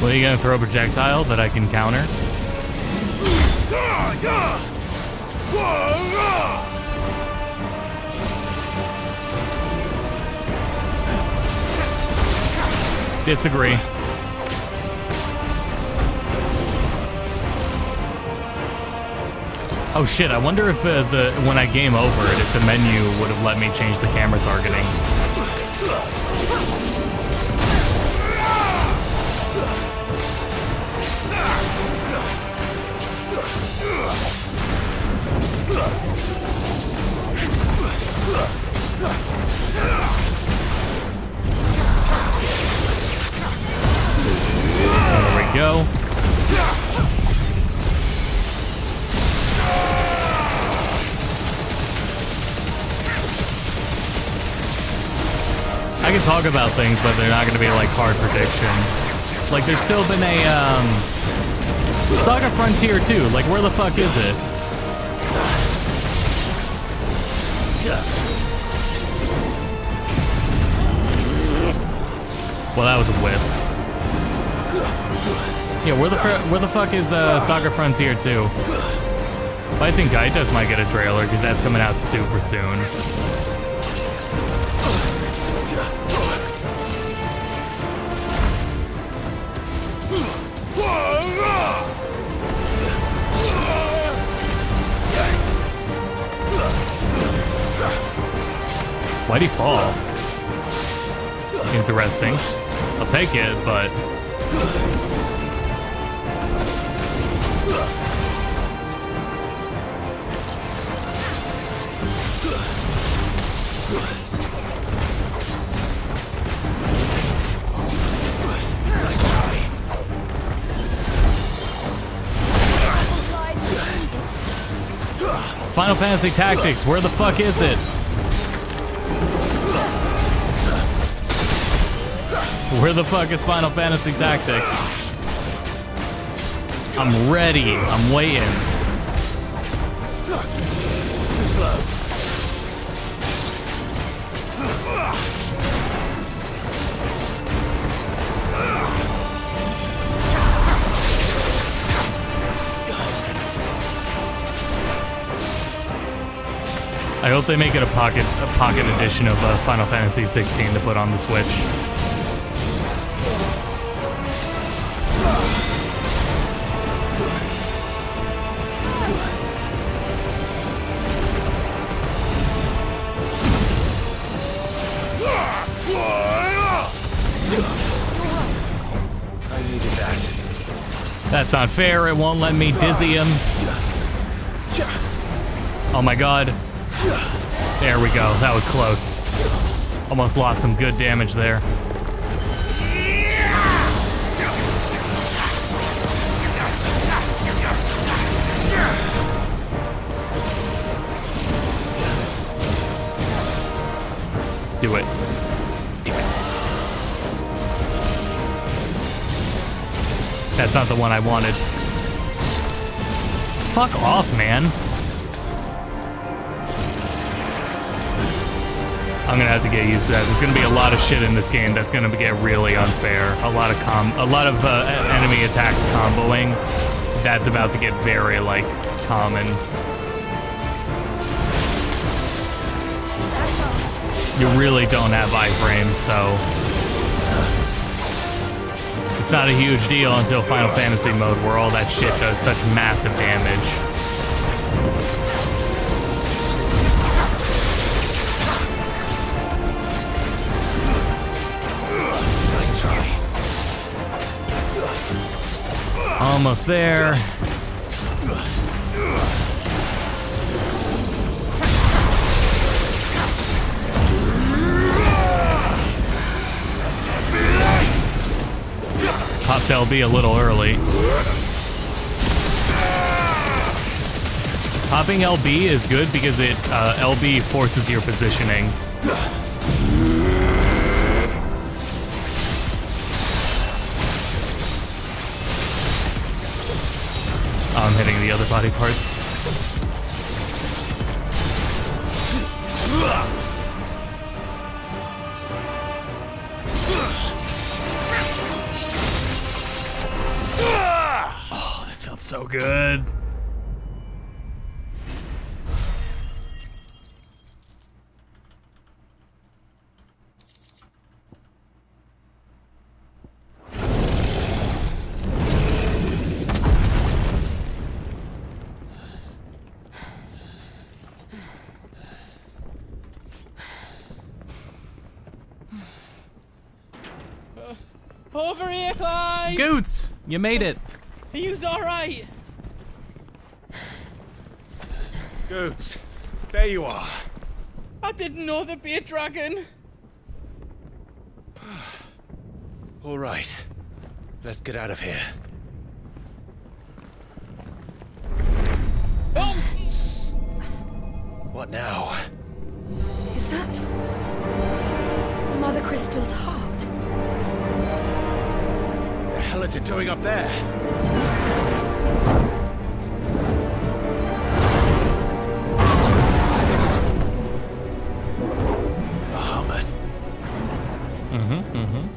What, are you gonna throw a projectile that I can counter? Disagree. Oh shit, I wonder if when I game over it, if the menu would have let me change the camera targeting. There we go. I can talk about things, but they're not going to be like hard predictions. Like, there's still been a Saga Frontier 2. Like, where the fuck is it? Well, that was a whiff. Yeah, where the fuck is Saga Frontier 2? But I think Gaitos might get a trailer because that's coming out super soon. Why'd he fall? Interesting. I'll take it, but... Final Fantasy Tactics, where the fuck is it? Where the fuck is Final Fantasy Tactics? I'm ready. I'm waiting. Too slow. I hope they make it a pocket edition of Final Fantasy 16 to put on the Switch. I needed that. That's not fair. It won't let me dizzy him. Oh my god. There we go. That was close. Almost lost some good damage there. Do it. Do it. That's not the one I wanted. Fuck off, man. I'm gonna have to get used to that. There's gonna be a lot of shit in this game that's gonna get really unfair. A lot of enemy attacks comboing. That's about to get very like common. You really don't have iframes, so it's not a huge deal until Final Fantasy mode where all that shit does such massive damage. Almost there. Popped LB a little early. Popping LB is good because it LB forces your positioning. I'm hitting the other body parts. Oh, that felt so good. Over here, Clive! Goots, you made it. Are you alright? Goots, there you are. I didn't know there'd be a dragon. All right, let's get out of here. Oh! What now? Is that Mother Crystal's heart? What the hell is it doing up there? The hermit. Mm-hmm.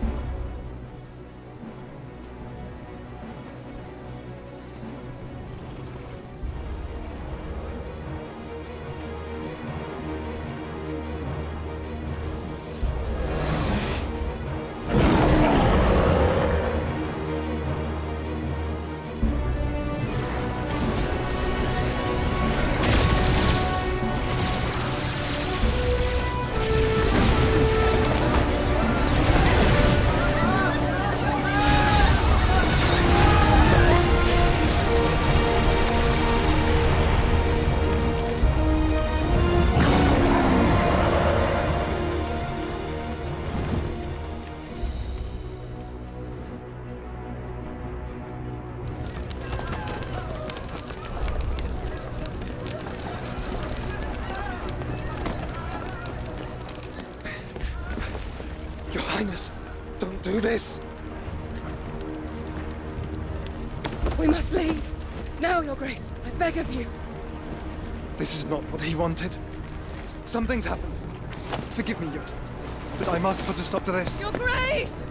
Your Highness, don't do this. We must leave. Now, Your Grace. I beg of you. This is not what he wanted. Something's happened. Forgive me, Yud, but I must put a stop to this. Your Grace!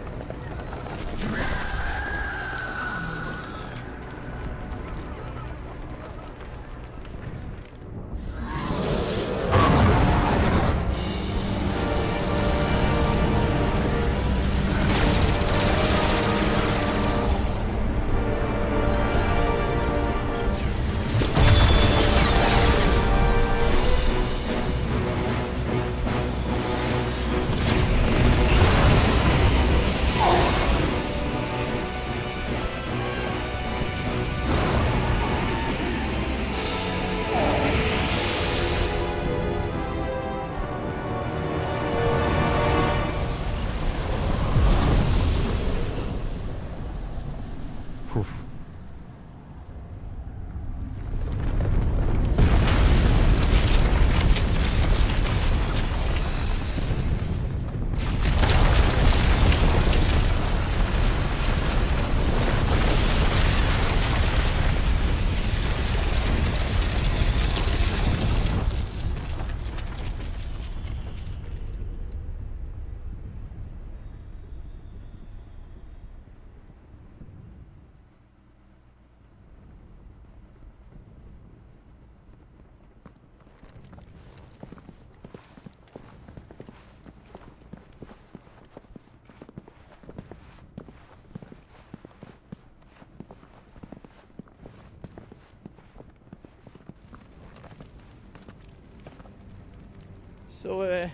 So,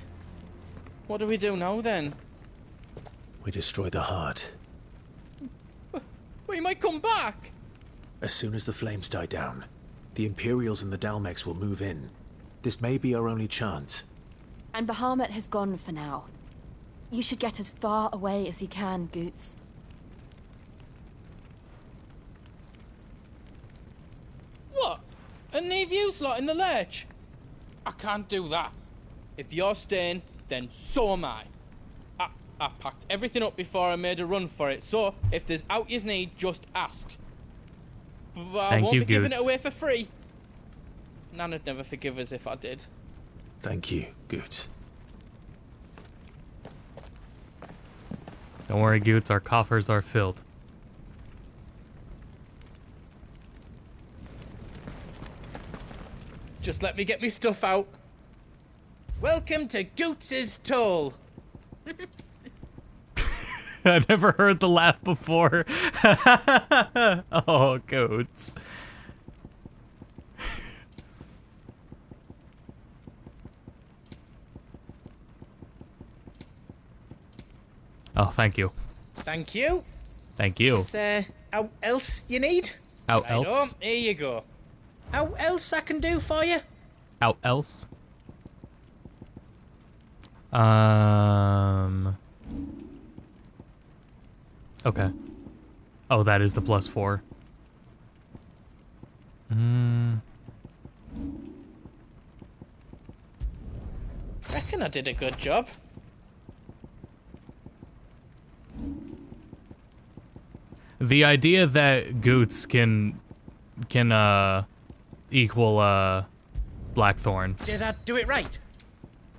what do we do now then? We destroy the heart. Well, he might come back. As soon as the flames die down, the Imperials and the Dalmex will move in. This may be our only chance. And Bahamut has gone for now. You should get as far away as you can, Goots. What? And leave you lot in the lurch? I can't do that. If you're staying, then so am I. I packed everything up before I made a run for it, so if there's out you need, just ask. But I won't be giving it away for free. Nana'd never forgive us if I did. Thank you, Goots. Don't worry, Goots, our coffers are filled. Just let me get me stuff out. Welcome to Goots's Toll. I never heard the laugh before. Oh, Goots. Oh, thank you. Thank you. Thank you. Is there out else you need? Out else? Oh, here you go. Out else I can do for you? Out else? Okay. Oh, that is the +4. Reckon I did a good job. The idea that Goots can equal Blackthorn Did I do it right?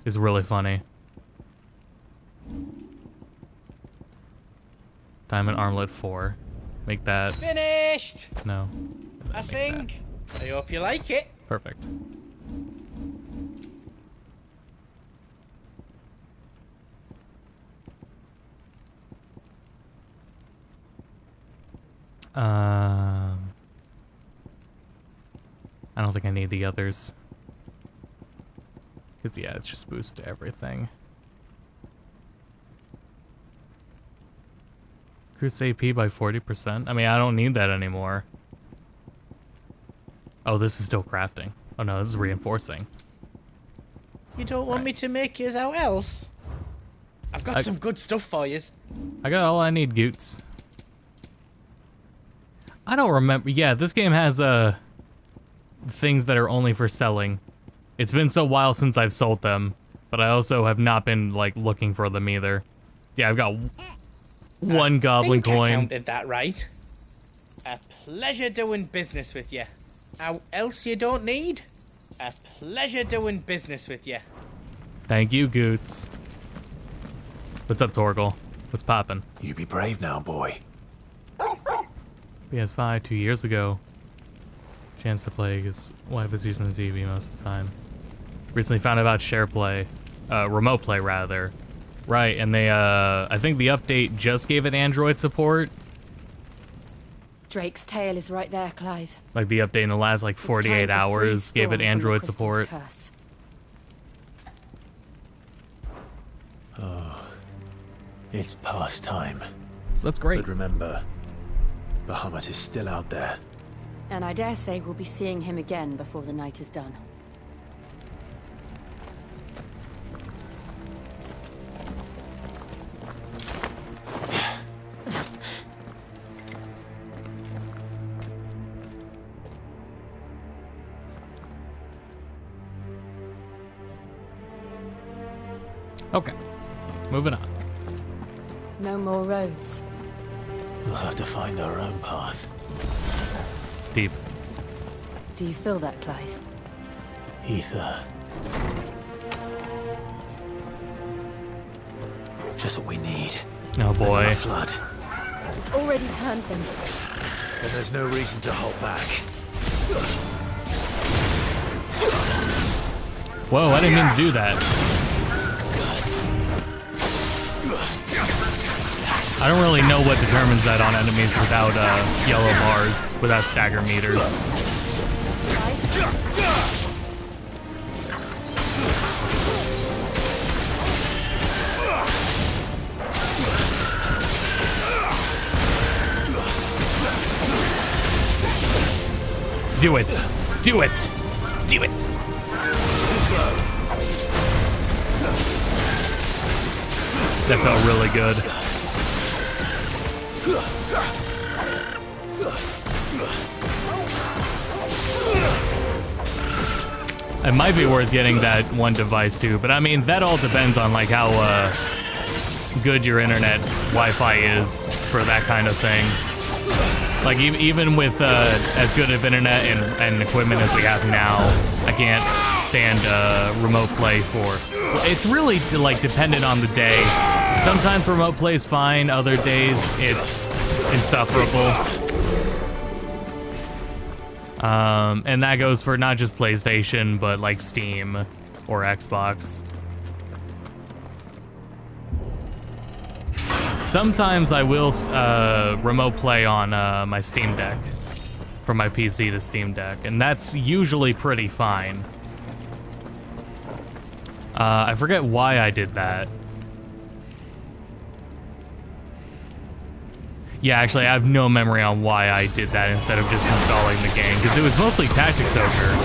is really funny. Diamond armlet 4. Make that. Finished! No. I think. I hope you like it. Perfect. I don't think I need the others. Because, yeah, it's just boost to everything. Increase AP by 40%? I mean, I don't need that anymore. Oh, this is still crafting. Oh no, this is reinforcing. You don't want me to make yours out else? I've got some good stuff for yous. I got all I need, Goots. I don't remember. Yeah, this game has things that are only for selling. It's been so while since I've sold them, but I also have not been like looking for them either. Yeah, I've got one goblin coin. I counted that right. A pleasure doing business with you. How else you don't need? A pleasure doing business with you. Thank you, Goots. What's up, Torgal? What's poppin'? You be brave now, boy. PS5 2 years ago. Chance to play because wife was using the TV most of the time. Recently found out about share play, remote play rather. Right, and they, I think the update just gave it Android support. Drake's tail is right there, Clive. Like the update in the last like 48 hours gave it Android support. Curse. Oh, it's past time. So that's great. But remember, Bahamut is still out there. And I dare say we'll be seeing him again before the night is done. Okay, moving on. No more roads. We'll have to find our own path. Deep. Do you feel that, Clive? Ether. Just what we need. Oh boy. Flood. It's already turned them. And there's no reason to hold back. Whoa, I didn't mean to do that. I don't really know what determines that on enemies without yellow bars, without stagger meters. Do it. Do it. Do it. That felt really good. It might be worth getting that one device too, but I mean, that all depends on like how good your internet Wi-Fi is for that kind of thing. Like even with as good of internet and equipment as we have now, I can't stand remote play for. It's really like dependent on the day. Sometimes remote play is fine, other days it's insufferable. And that goes for not just PlayStation, but like Steam or Xbox. Sometimes I will remote play on my Steam Deck, from my PC to Steam Deck, and that's usually pretty fine. I forget why I did that. Yeah, actually, I have no memory on why I did that instead of just installing the game, because it was mostly Tactics Ogre.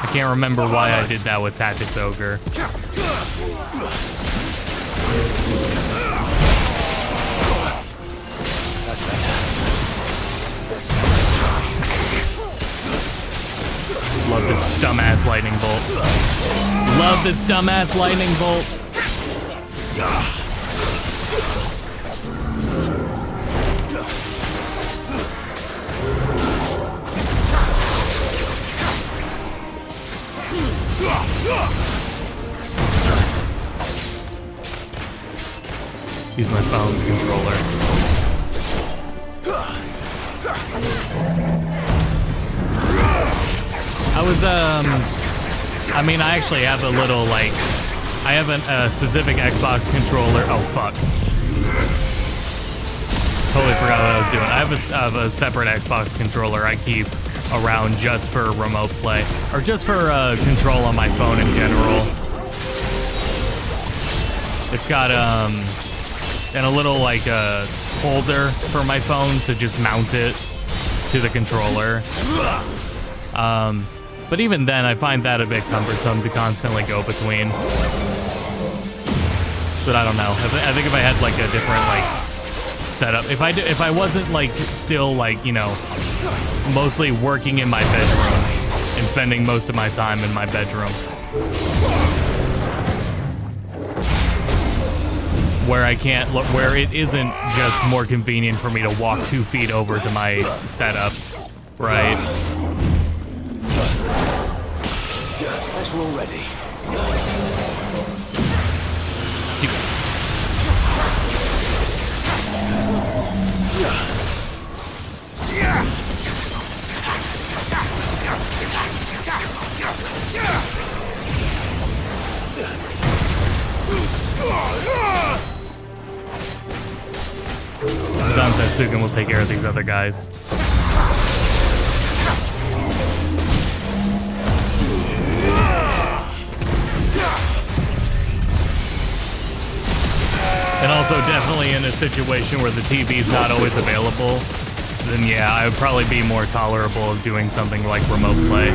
I can't remember why I did that with Tactics Ogre. That's better. Love this dumbass lightning bolt. Love this dumbass lightning bolt. Use my phone controller. I mean, I actually have a little, like, I have a specific Xbox controller. Oh, fuck. Totally forgot what I was doing. I have a separate Xbox controller I keep around just for remote play, or just for control on my phone in general. It's got, and a little, like, holder for my phone to just mount it to the controller. But even then, I find that a bit cumbersome to constantly go between. But I don't know. I think if I had like a different like setup, if I wasn't like still like, you know, mostly working in my bedroom and spending most of my time in my bedroom, where I can't look, where it isn't just more convenient for me to walk 2 feet over to my setup, right? Guess we're all ready. Do it. Zansetsuken will take care of these other guys. And also definitely in a situation where the TV's not always available, then yeah, I would probably be more tolerable of doing something like remote play.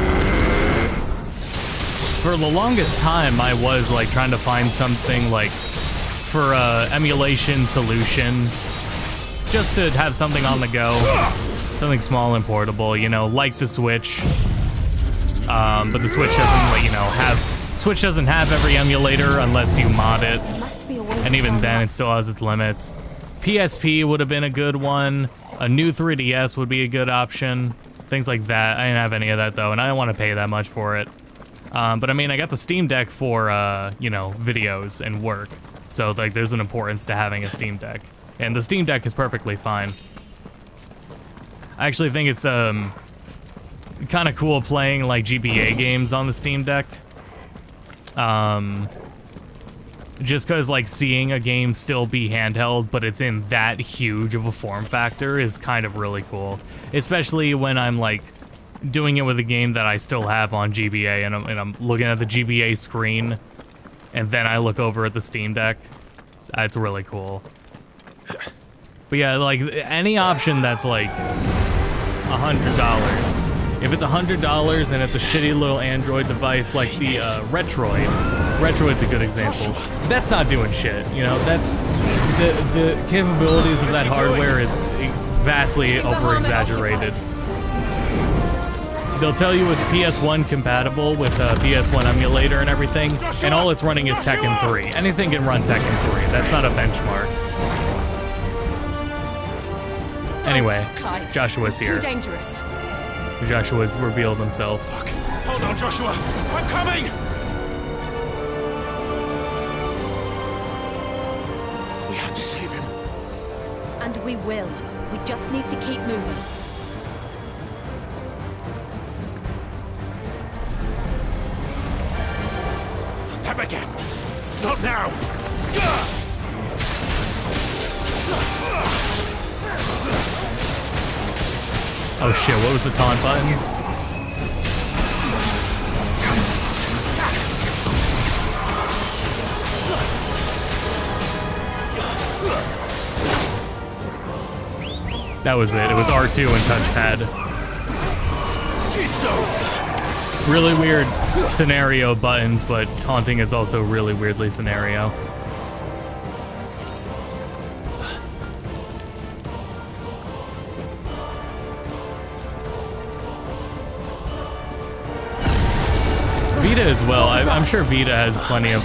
For the longest time, I was like trying to find something like for emulation solution, just to have something on the go, something small and portable, you know, like the Switch. But the Switch doesn't, you know, Switch doesn't have every emulator unless you mod it, and even then it still has its limits. PSP would have been a good one. A new 3DS would be a good option. Things like that. I didn't have any of that though, and I don't want to pay that much for it. But I mean, I got the Steam Deck for, you know, videos and work. So like, there's an importance to having a Steam Deck. And the Steam Deck is perfectly fine. I actually think it's kind of cool playing like GBA games on the Steam Deck. Just because like seeing a game still be handheld, but it's in that huge of a form factor is kind of really cool. Especially when I'm like doing it with a game that I still have on GBA and I'm looking at the GBA screen and then I look over at the Steam Deck. It's really cool. But yeah, like any option that's like $100. If it's $100 and it's a shitty little Android device like the Retroid, Retroid's a good example. That's not doing shit, you know. That's the capabilities of that hardware is vastly over-exaggerated. They'll tell you it's PS1 compatible with PS1 emulator and everything, and all it's running is Tekken 3. Anything can run Tekken 3. That's not a benchmark. Anyway, Joshua's here. Too dangerous. Joshua's revealed himself. Fuck. Hold on, Joshua. I'm coming! We have to save him. And we will. We just need to keep moving. Them again. Not now. Oh shit, what was the taunt button? That was it. It was R2 and touchpad. Really weird scenario buttons, but taunting is also really weirdly scenario. Vita as well. I'm sure Vita has plenty of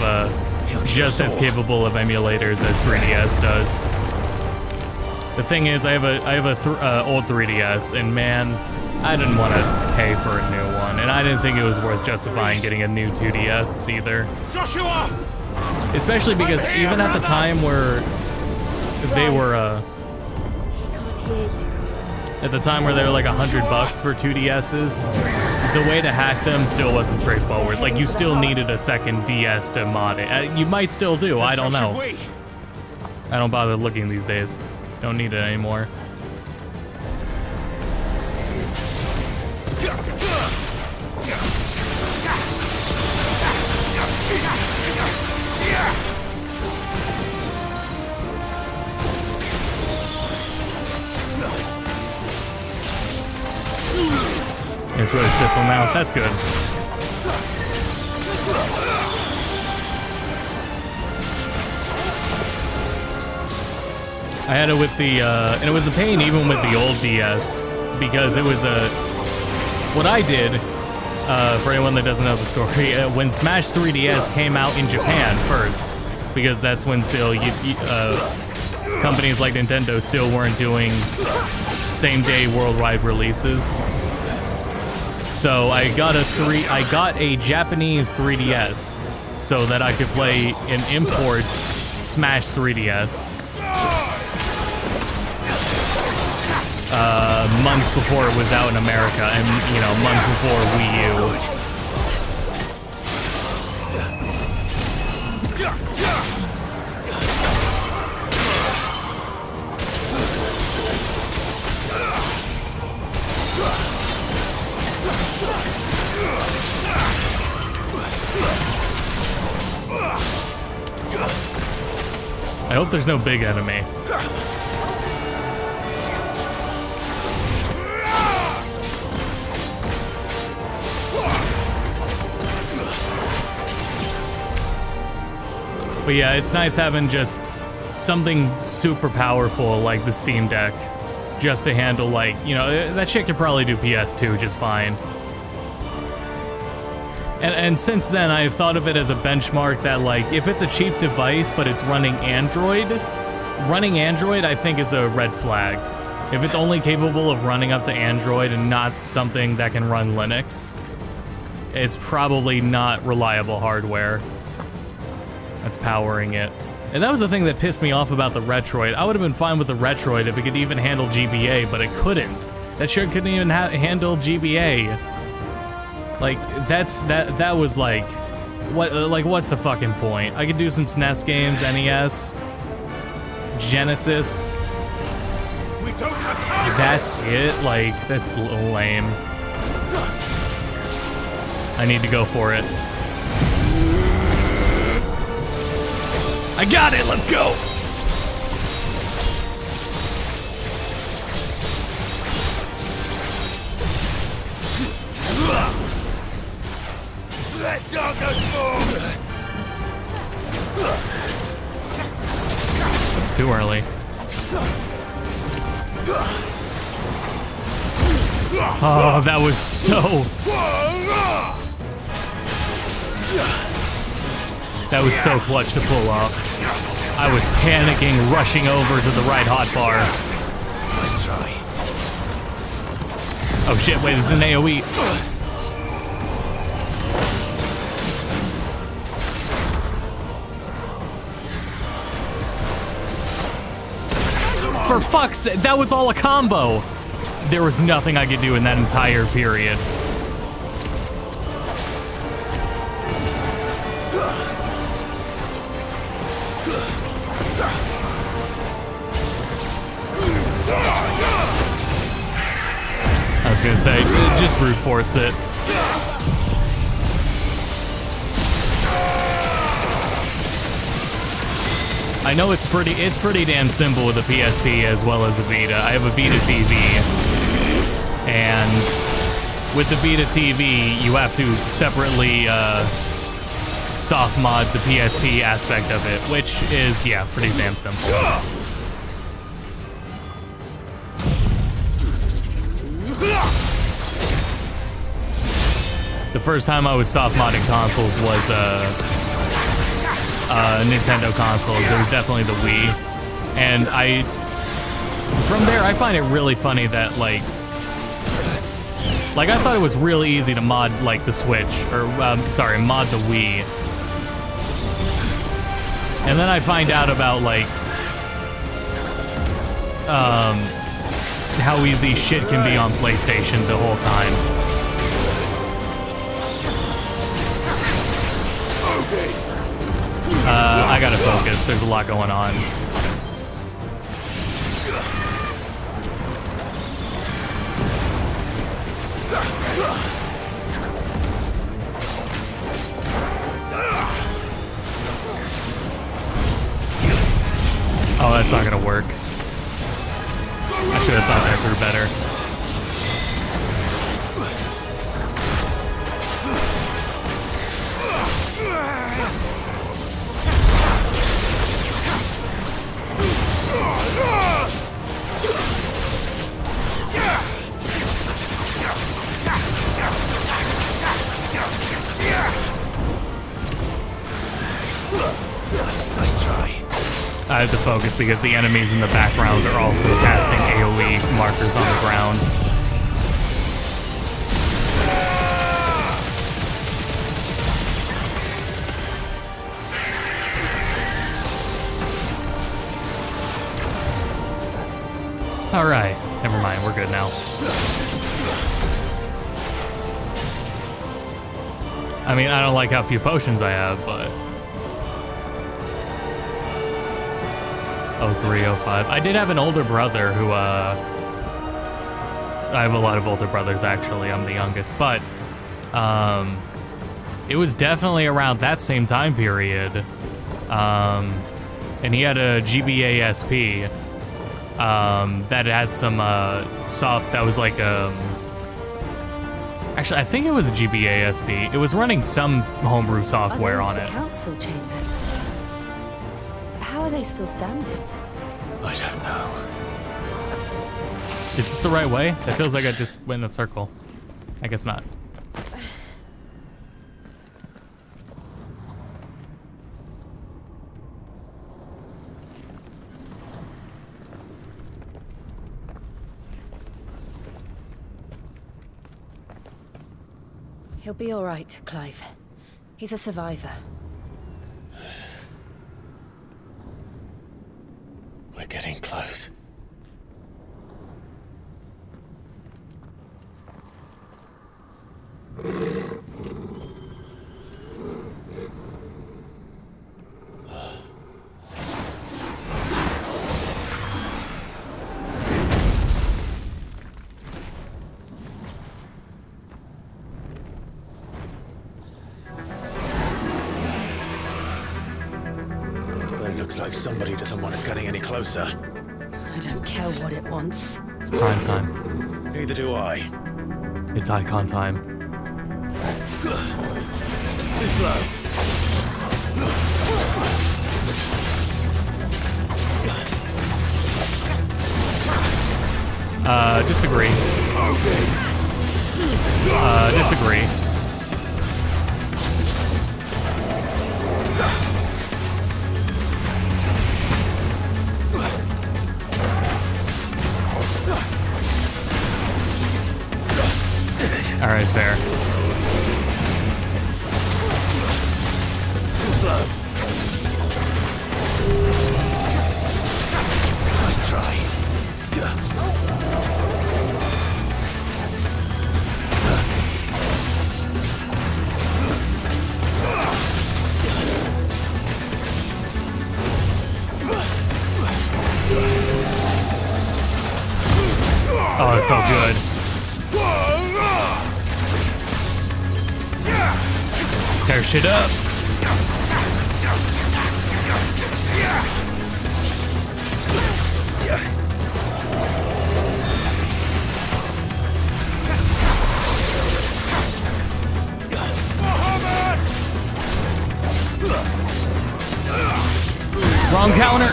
just as capable of emulators as 3DS does. The thing is, I have a old 3DS, and man, I didn't want to pay for a new one, and I didn't think it was worth justifying getting a new 2DS either. Joshua! Especially because even at the time where they were at the time where they were like $100 for 2DSs, the way to hack them still wasn't straightforward. Like, you still needed a second DS to mod it. You might still do, I don't know. I don't bother looking these days. Don't need it anymore. It's really simple now. That's good. I had it with the, and it was a pain even with the old DS, because it was what I did, for anyone that doesn't know the story, when Smash 3DS came out in Japan first, because that's when still companies like Nintendo still weren't doing same-day worldwide releases. So I got a Japanese 3DS so that I could play an import Smash 3DS. Months before it was out in America, and you know, months before Wii U. I hope there's no big enemy. But yeah, it's nice having just something super powerful like the Steam Deck just to handle, like, you know, that shit could probably do PS2 just fine. And since then, I've thought of it as a benchmark that, like, if it's a cheap device but it's running Android, I think is a red flag. If it's only capable of running up to Android and not something that can run Linux, it's probably not reliable hardware that's powering it. And that was the thing that pissed me off about the Retroid. I would have been fine with the Retroid if it could even handle GBA, but it couldn't. That shit couldn't even handle GBA. Like, that was like, what's the fucking point? I could do some SNES games, NES, Genesis. That's it? Like, that's lame. I need to go for it. I got it, let's go! Let darkness fall! Too early. Oh, that was so... That was so clutch to pull off. I was panicking, rushing over to the right hotbar. Nice try. Oh shit, wait, this is an AoE. For fuck's sake, that was all a combo. There was nothing I could do in that entire period. I was gonna say, just brute force it. I know it's pretty damn simple with a PSP as well as a Vita. I have a Vita TV, and with the Vita TV, you have to separately soft mod the PSP aspect of it, which is, yeah, pretty damn simple. The first time I was soft modding consoles was Nintendo consoles. There was definitely the Wii, and from there I find it really funny that like I thought it was really easy to mod like the Switch, or sorry, mod the Wii, and then I find out about like how easy shit can be on PlayStation the whole time. I gotta focus. There's a lot going on. Oh, that's not gonna work. I should have thought that through better. Nice try. I have to focus because the enemies in the background are also casting AoE markers on the ground. Alright, never mind, we're good now. I mean, I don't like how few potions I have, but... 03, 05. I did have an older brother who, I have a lot of older brothers, actually. I'm the youngest, but, it was definitely around that same time period. And he had a GBA SP, that had some, soft, that was like, actually, I think it was a GBA SP. It was running some homebrew software on it. Council chambers. How are they still standing? I don't know. Is this the right way? It feels like I just went in a circle. I guess not. He'll be all right, Clive. He's a survivor. We're getting close. Looks like somebody doesn't want us getting any closer. I don't care what it wants. It's prime time. Neither do I. It's icon time. Too slow. Disagree. Disagree. All right, fair. Too slow. Nice try. Oh, it felt good. Tear shit up. Wrong counter.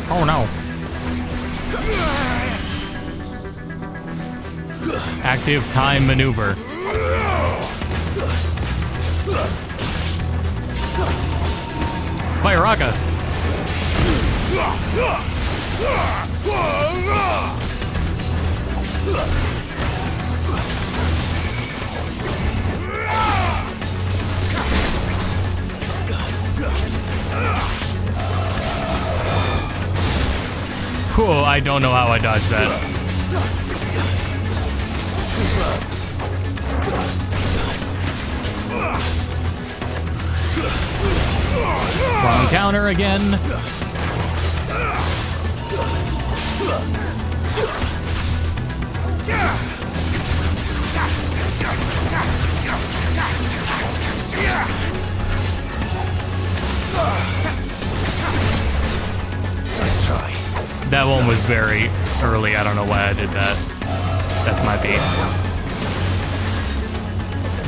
Oh no. Active time maneuver. Fire Raka. Cool, I don't know how I dodged that. Wrong counter again. Nice try. That one was very early. I don't know why I did that. That's my beat.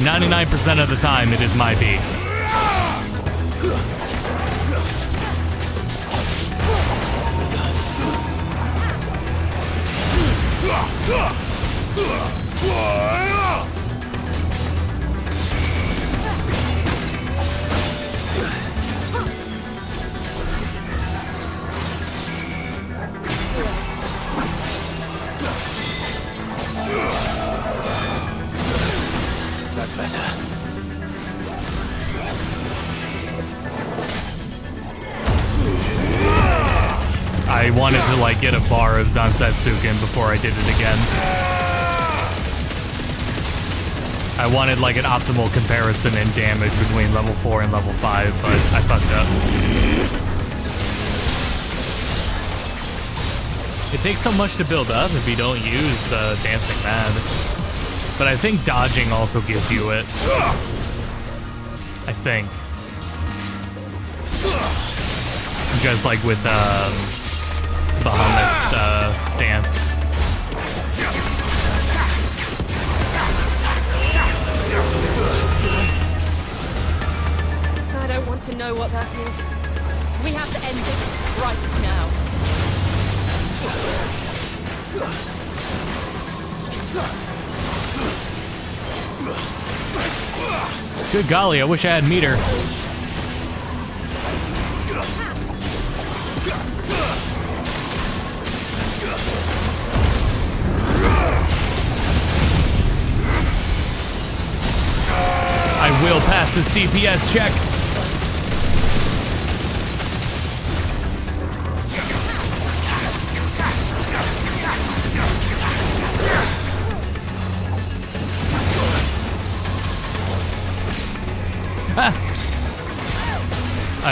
99% of the time, it is my beat. That's better. I wanted to like get a bar of Zansetsuken before I did it again. I wanted like an optimal comparison in damage between level 4 and level 5, but I fucked up. It takes so much to build up if you don't use Dancing Mad. But I think dodging also gives you it. I think. Just like with Bahamut's stance. I don't want to know what that is. We have to end this right now. Good golly, I wish I had meter. I will pass this DPS check.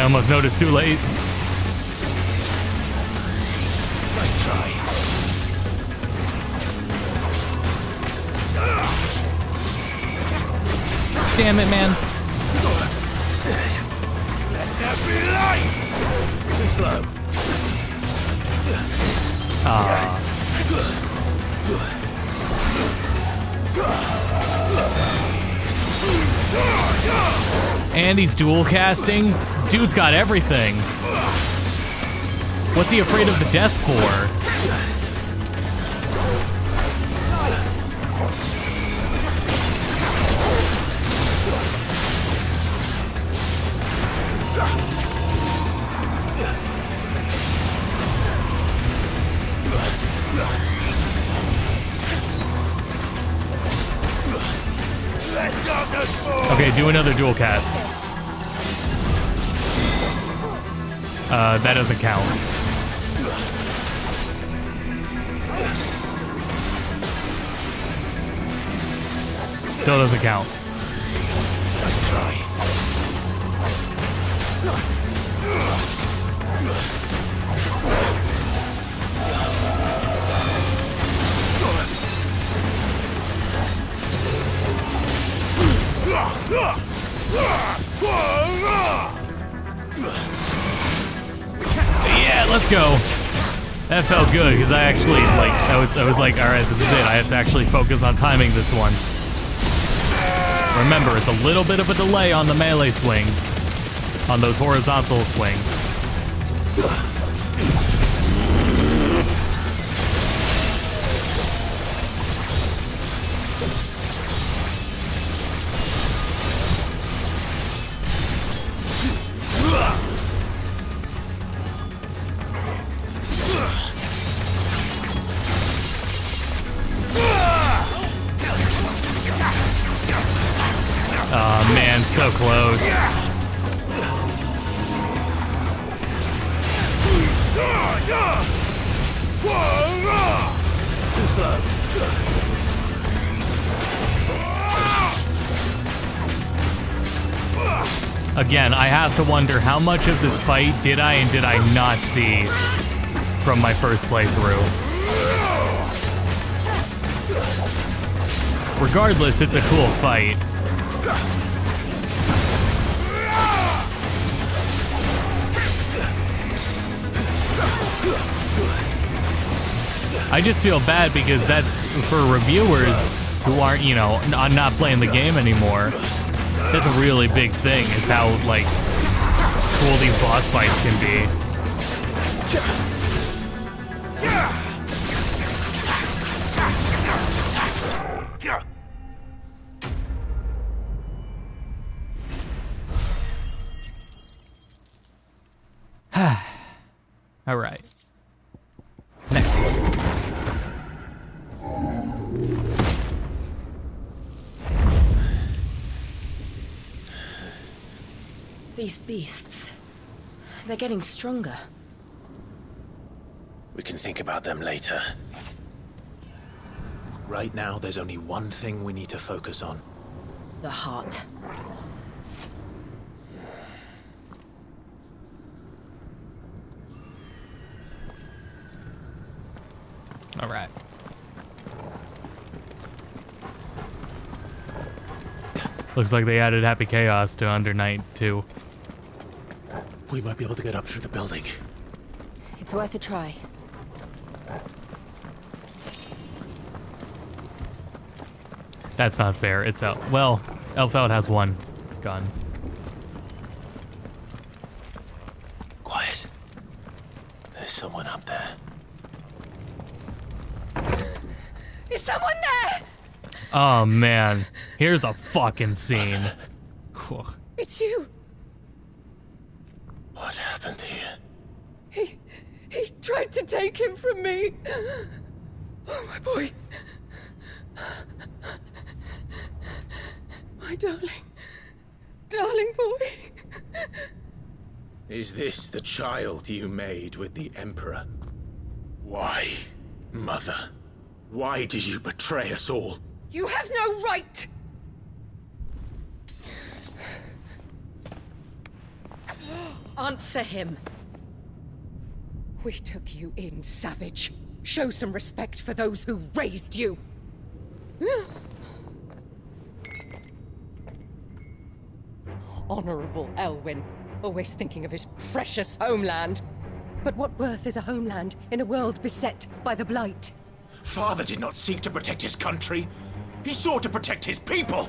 almost noticed too late. Nice try. Damn it, man. Let there be light! Too slow. And he's dual casting. Dude's got everything. What's he afraid of the death for? Okay, do another dual cast. That doesn't count. Still doesn't count. Nice try. Yeah, let's go. That felt good because I actually I was like, all right, this is it. I have to actually focus on timing this one. Remember, it's a little bit of a delay on the melee swings, on those horizontal swings. Oh man, so close. Too slow. Again, I have to wonder how much of this fight did I and did I not see from my first playthrough. Regardless, it's a cool fight. I just feel bad because that's for reviewers who aren't, you know, not playing the game anymore. That's a really big thing, is how, like, cool these boss fights can be. All right. Next. These beasts, they're getting stronger. We can think about them later. Right now, there's only one thing we need to focus on. The heart. All right. Looks like they added Happy Chaos to Under Night too. We might be able to get up through the building. It's worth a try. That's not fair. It's out. Well, Elfeld has one gun. Quiet. There's someone up there. Is someone there? Oh man, here's a fucking scene. It's you. What happened here? He tried to take him from me. Oh, my boy. My darling boy. Is this the child you made with the Emperor? Why, Mother? Why did you betray us all? You have no right. Answer him. We took you in, savage. Show some respect for those who raised you. Honorable Elwyn, always thinking of his precious homeland. But what worth is a homeland in a world beset by the Blight? Father did not seek to protect his country. He sought to protect his people.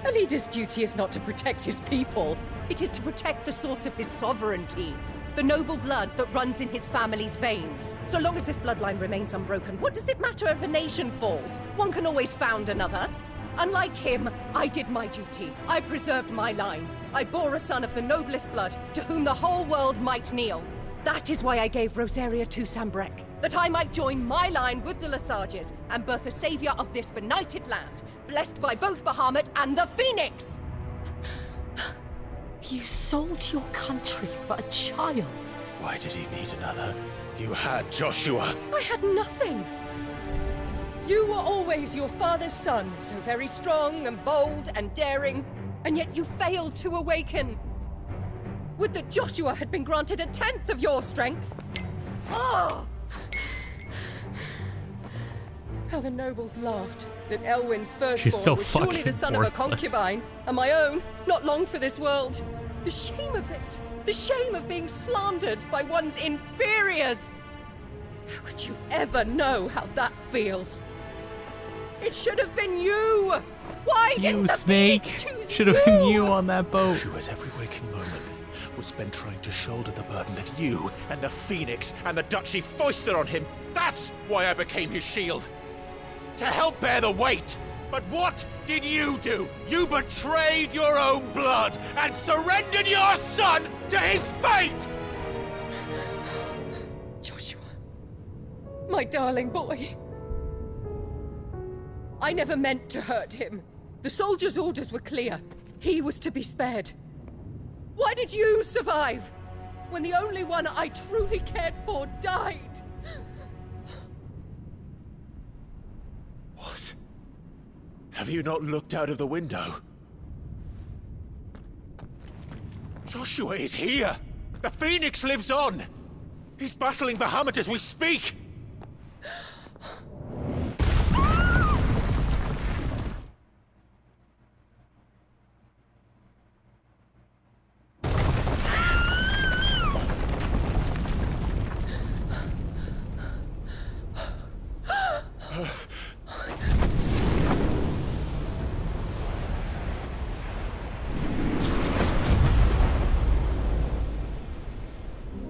A leader's duty is not to protect his people. It is to protect the source of his sovereignty. The noble blood that runs in his family's veins. So long as this bloodline remains unbroken, what does it matter if a nation falls? One can always found another. Unlike him, I did my duty. I preserved my line. I bore a son of the noblest blood, to whom the whole world might kneel. That is why I gave Rosaria to Sambrek, that I might join my line with the Lesages and birth a savior of this benighted land, blessed by both Bahamut and the Phoenix! You sold your country for a child. Why did he need another? You had Joshua. I had nothing. You were always your father's son, so very strong and bold and daring, and yet you failed to awaken. Would that Joshua had been granted 1/10 of your strength? Oh! How the nobles laughed that Elwyn's firstborn was surely the son of a concubine, and my own, not long for this world. The shame of it! The shame of being slandered by one's inferiors! How could you ever know how that feels? It should have been you! Why didn't the snake Phoenix choose should have been you on that boat. Joshua's every waking moment was spent trying to shoulder the burden that you and the Phoenix and the Duchy foisted on him. That's why I became his shield. To help bear the weight. But what did you do? You betrayed your own blood and surrendered your son to his fate! Joshua, my darling boy. I never meant to hurt him. The soldiers' orders were clear. He was to be spared. Why did you survive when the only one I truly cared for died? What? Have you not looked out of the window? Joshua is here! The Phoenix lives on! He's battling Bahamut as we speak!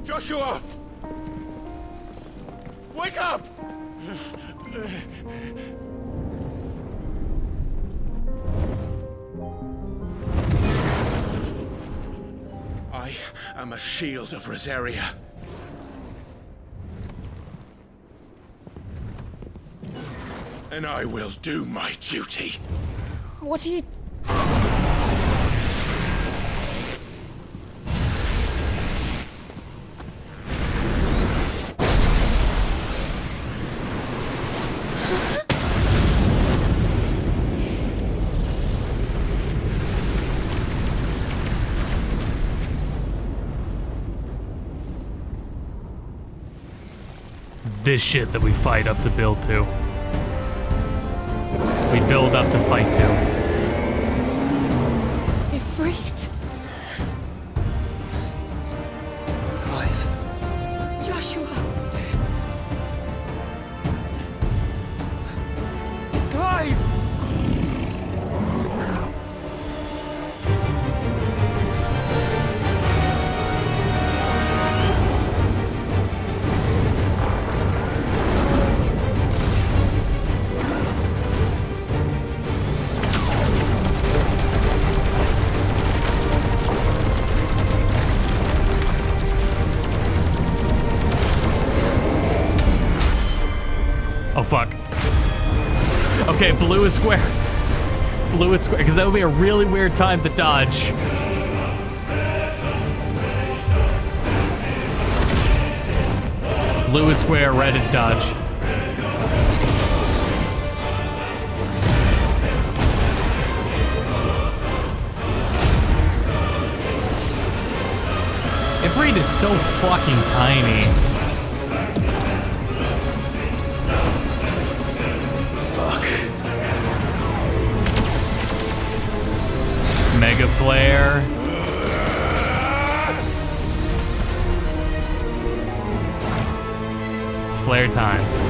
Joshua! Wake up! I am a shield of Rosaria. And I will do my duty. What are you... It's this shit that we fight up to build to. We build up to fight to. Ifrit? Clive. Joshua? Clive! Oh, fuck. Okay, blue is square. Blue is square, because that would be a really weird time to dodge. Blue is square, red is dodge. Ifrit is so fucking tiny. Fuck. Mega Flare. It's flare time.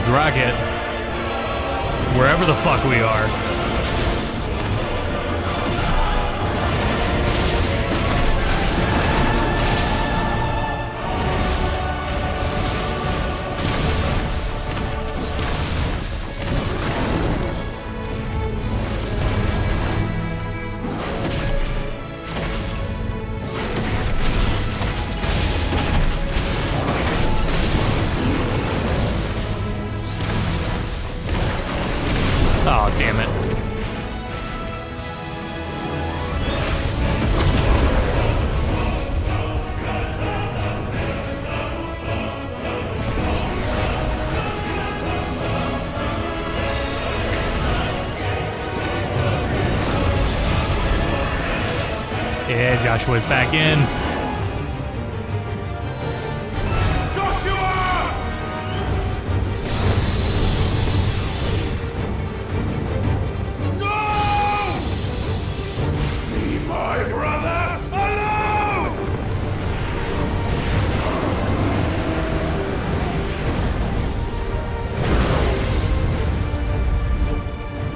Rocket. Wherever the fuck we are. Oh, damn it. Yeah, Joshua's back in.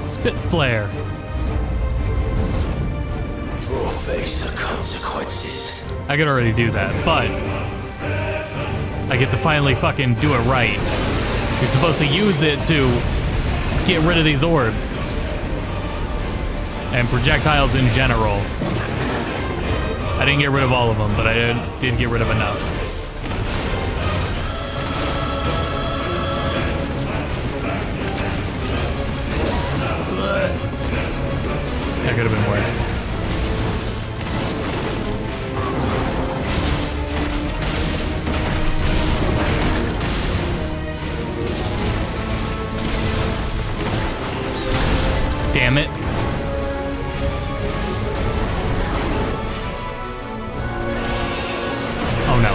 Spit flare. Or face the consequences. I could already do that, but I get to finally fucking do it right. You're supposed to use it to get rid of these orbs. And projectiles in general. I didn't get rid of all of them, but I did get rid of enough. That could have been worse. Damn it. Oh no.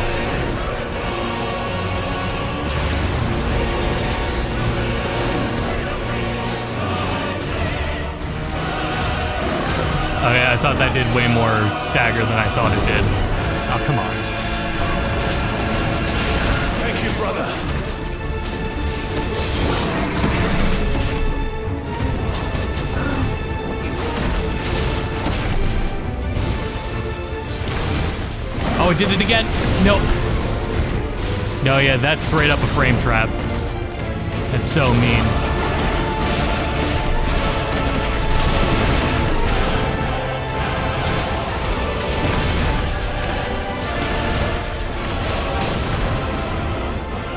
Okay, I thought that did way more stagger than I thought it did. Oh, come on. Thank you, brother. Oh, it did it again? Nope. No, yeah, that's straight up a frame trap. That's so mean.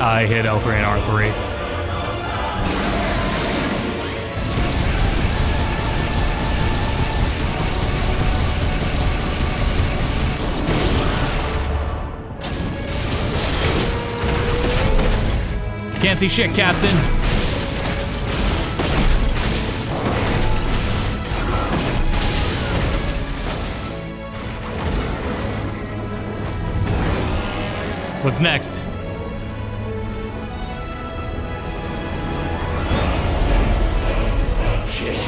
I hit L3 and R3. Can't see shit, Captain. What's next? Shit.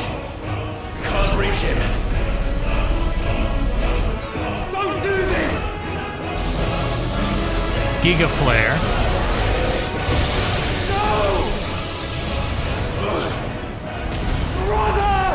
Can't reach him. Don't do this! Giga Flare. Brother!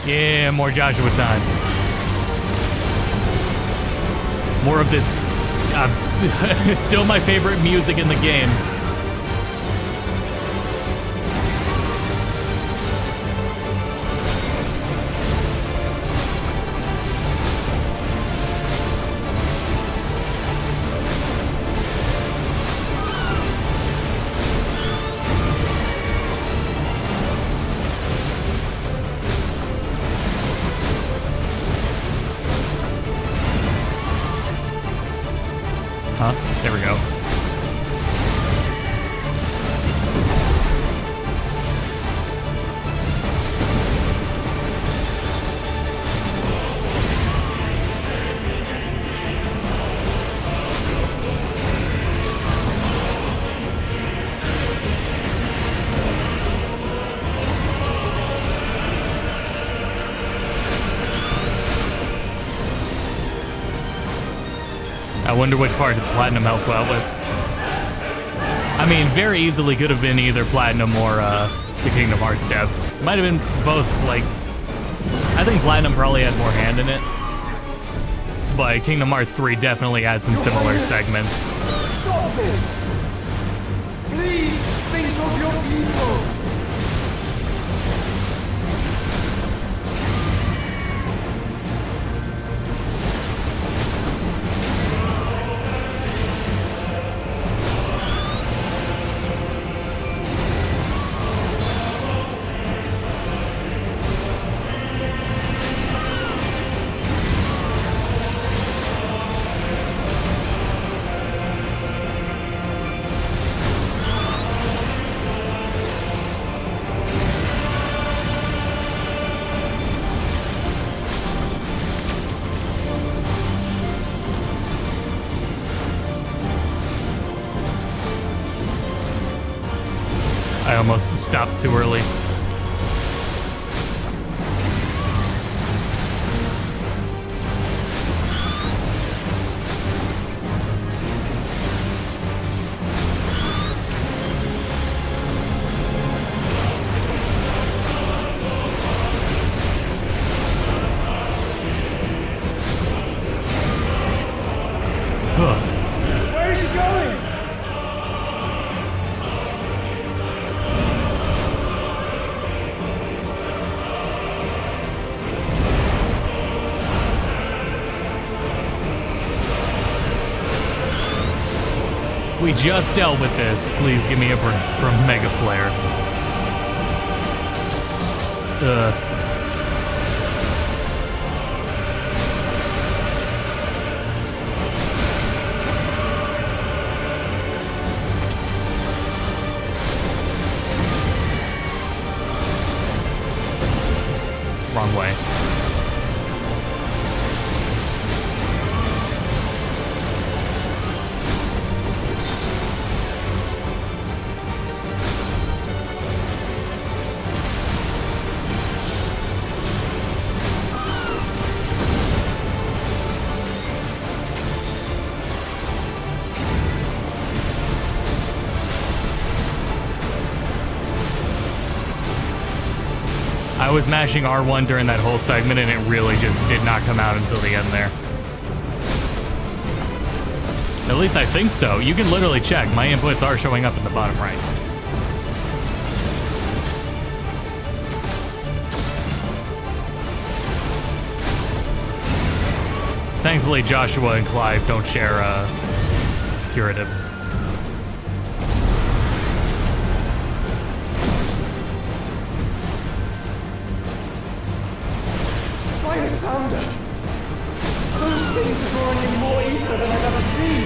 Yeah, more Joshua time. More of this. Still my favorite music in the game. Huh? There we go. I wonder which part Platinum helped out with. I mean, very easily could have been either Platinum or the Kingdom Hearts steps. Might have been both, like... I think Platinum probably had more hand in it. But Kingdom Hearts 3 definitely had some similar segments. Stop it! Please think of your people! I almost stopped too early. Where is he going? We just dealt with this. Please give me a break from Mega Flare. Wrong way. I was mashing R1 during that whole segment and it really just did not come out until the end there. At least I think so. You can literally check. My inputs are showing up in the bottom right. Thankfully, Joshua and Clive don't share curatives. By the thunder! Those things are drawing in more ether than I've ever seen!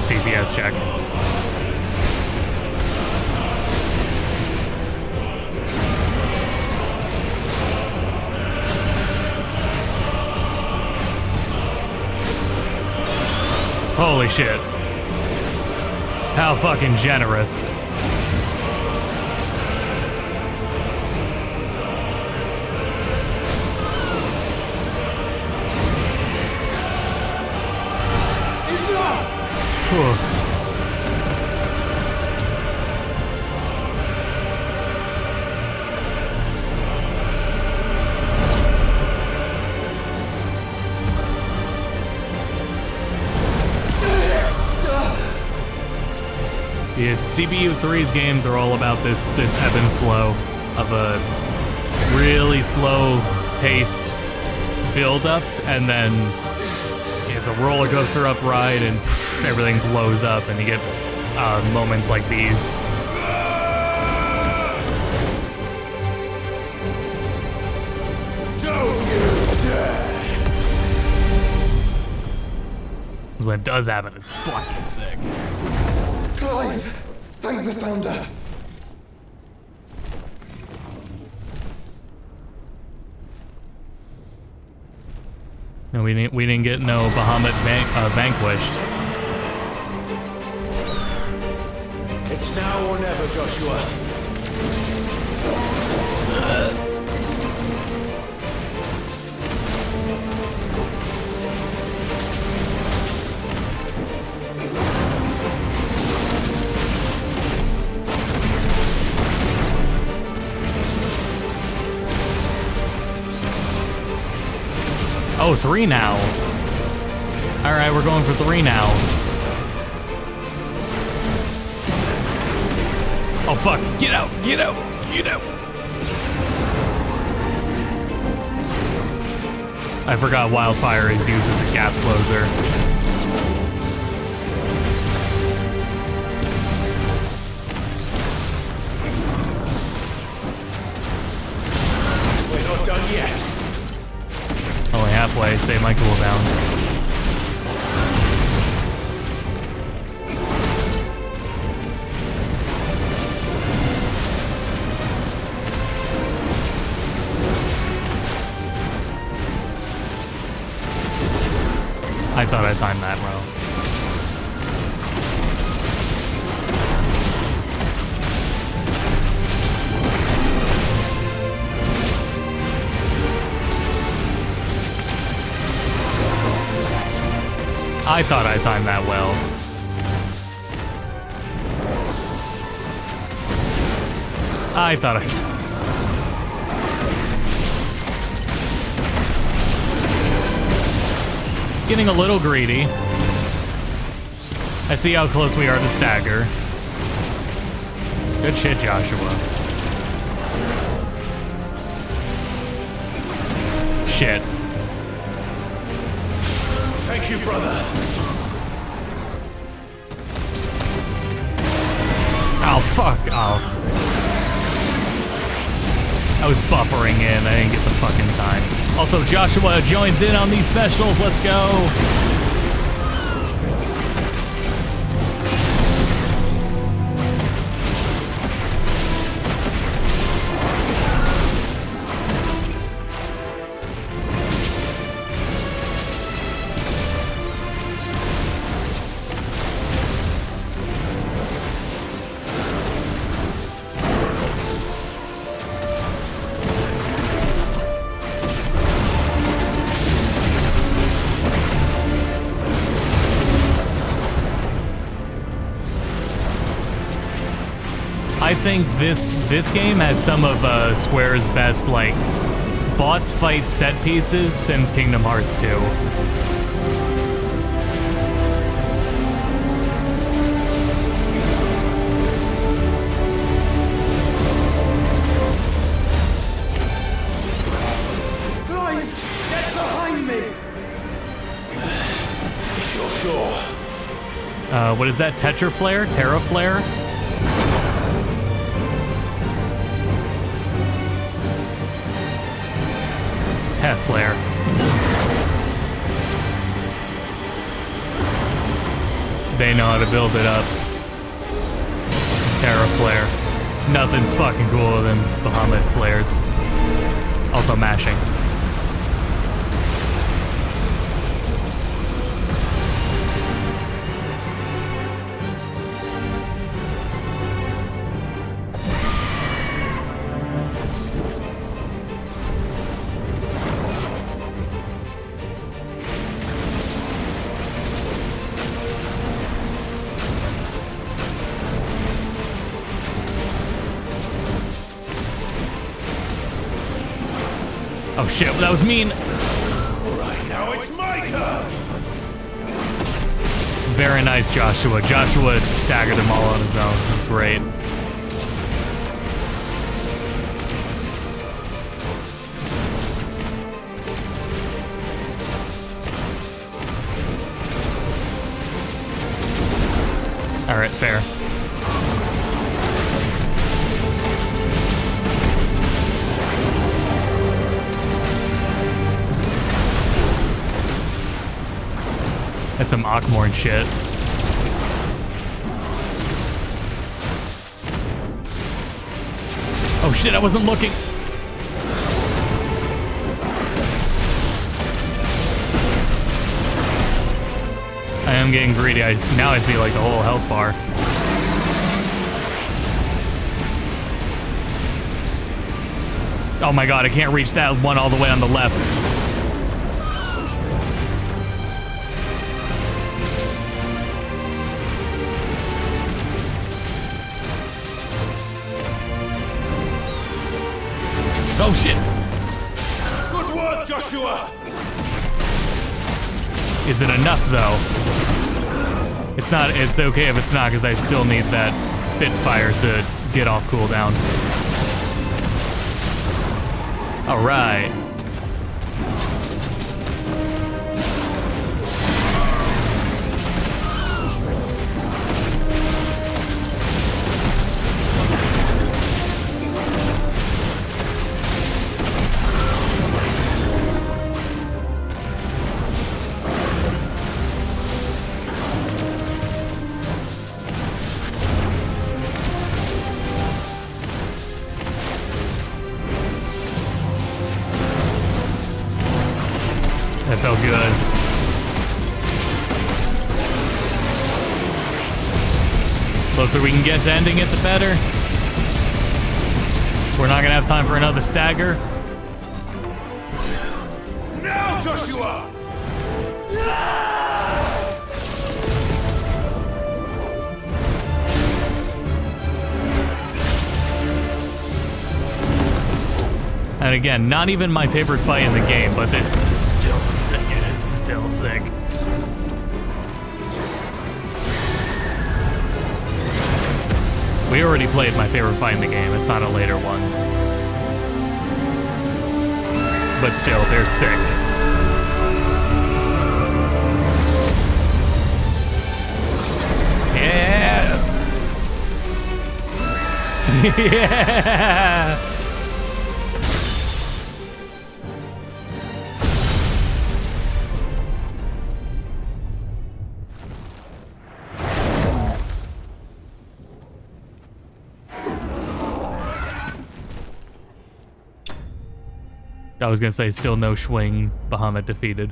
first DPS check. Holy shit. How fucking generous. Yeah, CBU 3's games are all about this ebb and flow of a really slow paced build up, and then it's a roller coaster up ride, and everything blows up, and you get moments like these. Don't you dare! When it does happen, it's fucking sick. Clive, thank the Founder. No, we didn't get no Bahamut vanquished. It's now or never, Joshua. Oh, 3 now. All right, we're going for 3 now. Oh, fuck. Get out, get out, get out. I forgot Wildfire is used as a gap closer. We're not done yet. Only halfway, save my cooldowns. I thought I timed that well. I thought I timed that well. I thought I... Getting a little greedy. I see how close we are to stagger. Good shit, Joshua. Shit. Thank you, brother. Oh, fuck off. I was buffering in. I didn't get the fucking time. Also, Joshua joins in on these specials. Let's go. I think this game has some of Square's best like boss fight set pieces since Kingdom Hearts 2. Clive, get behind me. If you're sure. What is that? Tetra Flare? Terra Flare? Teth Flare. They know how to build it up. Terra flare. Nothing's fucking cooler than Bahamut flares. Also mashing. Oh shit, that was mean. Right, now it's my turn. Very nice, Joshua. Joshua staggered them all on his own. It was great. All right, fair. That's some Akmorn shit. Oh shit, I wasn't looking. I am getting greedy. Now I see like the whole health bar. Oh my god, I can't reach that one all the way on the left. Oh shit! Good work, Joshua! Is it enough though? It's not, it's okay if it's not, because I still need that Spitfire to get off cooldown. Alright. That felt good. Closer we can get to ending it, the better. We're not gonna have time for another stagger. Now, Joshua! And again, not even my favorite fight in the game, but this is still sick. It is still sick. We already played my favorite fight in the game. It's not a later one. But still, they're sick. Yeah! Yeah! I was gonna say, still no swing. Bahamut defeated.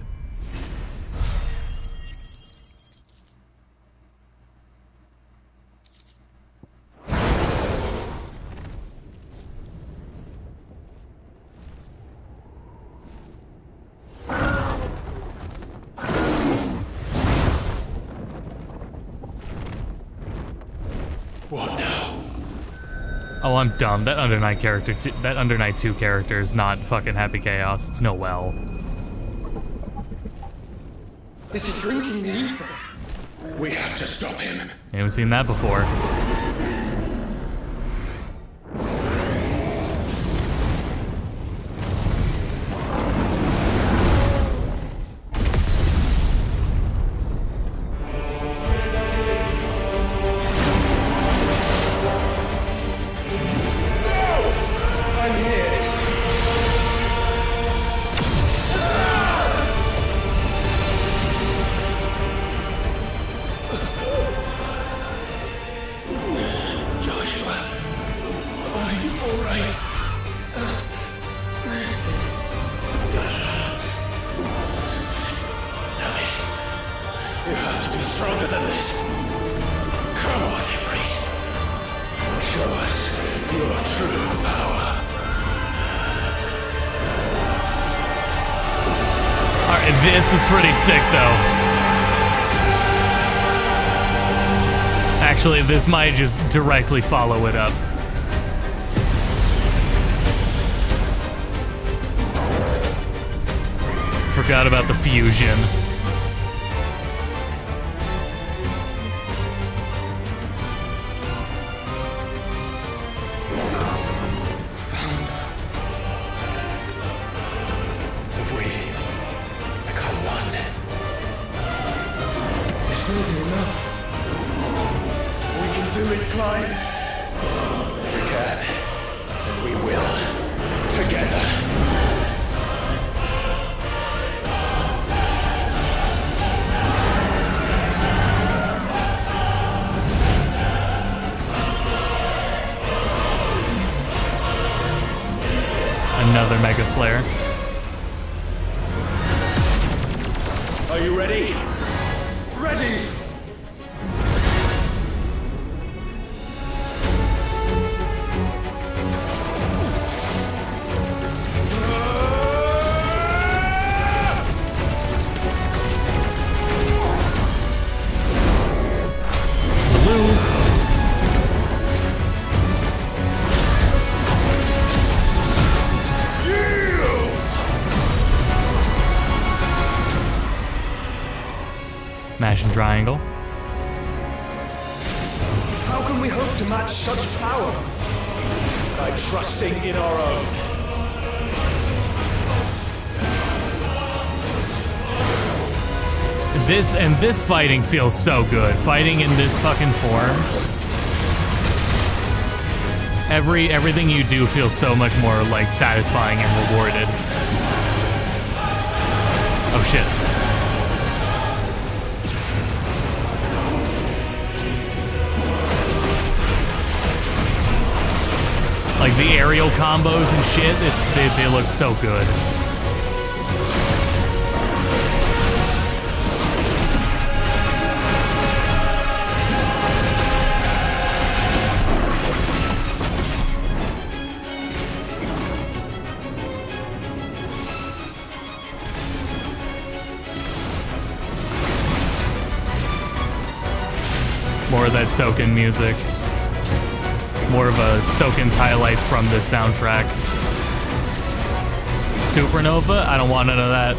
What now? Oh, I'm dumb. That Under Night character, that Under Night 2 character is not fucking Happy Chaos. It's Noel. This is drinking the ether. We have to stop him. I haven't seen that before. stronger than this. Come on, Ifrit. Show us your true power. Alright, this was pretty sick, though. Actually, this might just directly follow it up. Forgot about the fusion. Have we become one? This will be enough. We can do it, Clive. We can. And we will. Together. Another Mega Flare. Are you ready? Ready! Mash and triangle. How can we hope to match such power? By trusting in our own. This fighting feels so good. Fighting in this fucking form. Everything you do feels so much more like satisfying and rewarded. Oh shit. Like the aerial combos and shit, they look so good. More of that Soken music. More of a Soken's highlights from this soundtrack. Supernova? I don't want none of that.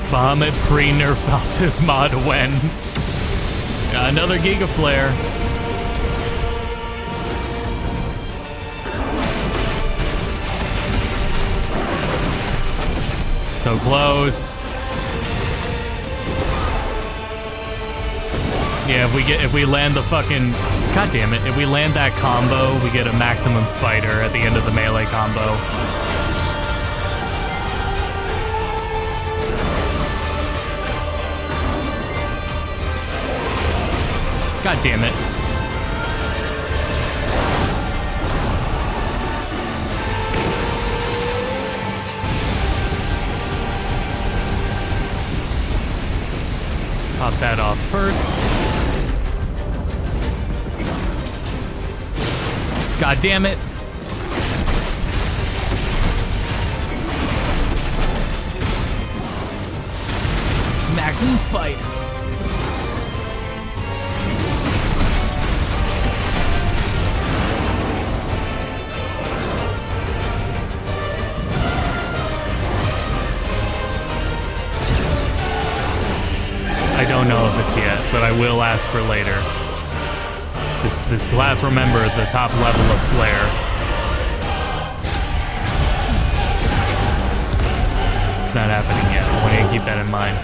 Bahamut pre-nerf Baltus mod when? Another Giga Flare. So close. Yeah, if we land the fucking, god damn it, if we land that combo, we get a maximum spider at the end of the melee combo. God damn it. Pop that off first. God damn it. Maximum spider. I don't know if it's yet, but I will ask for later. This class remembered the top level of flare. It's not happening yet. I want you to keep that in mind.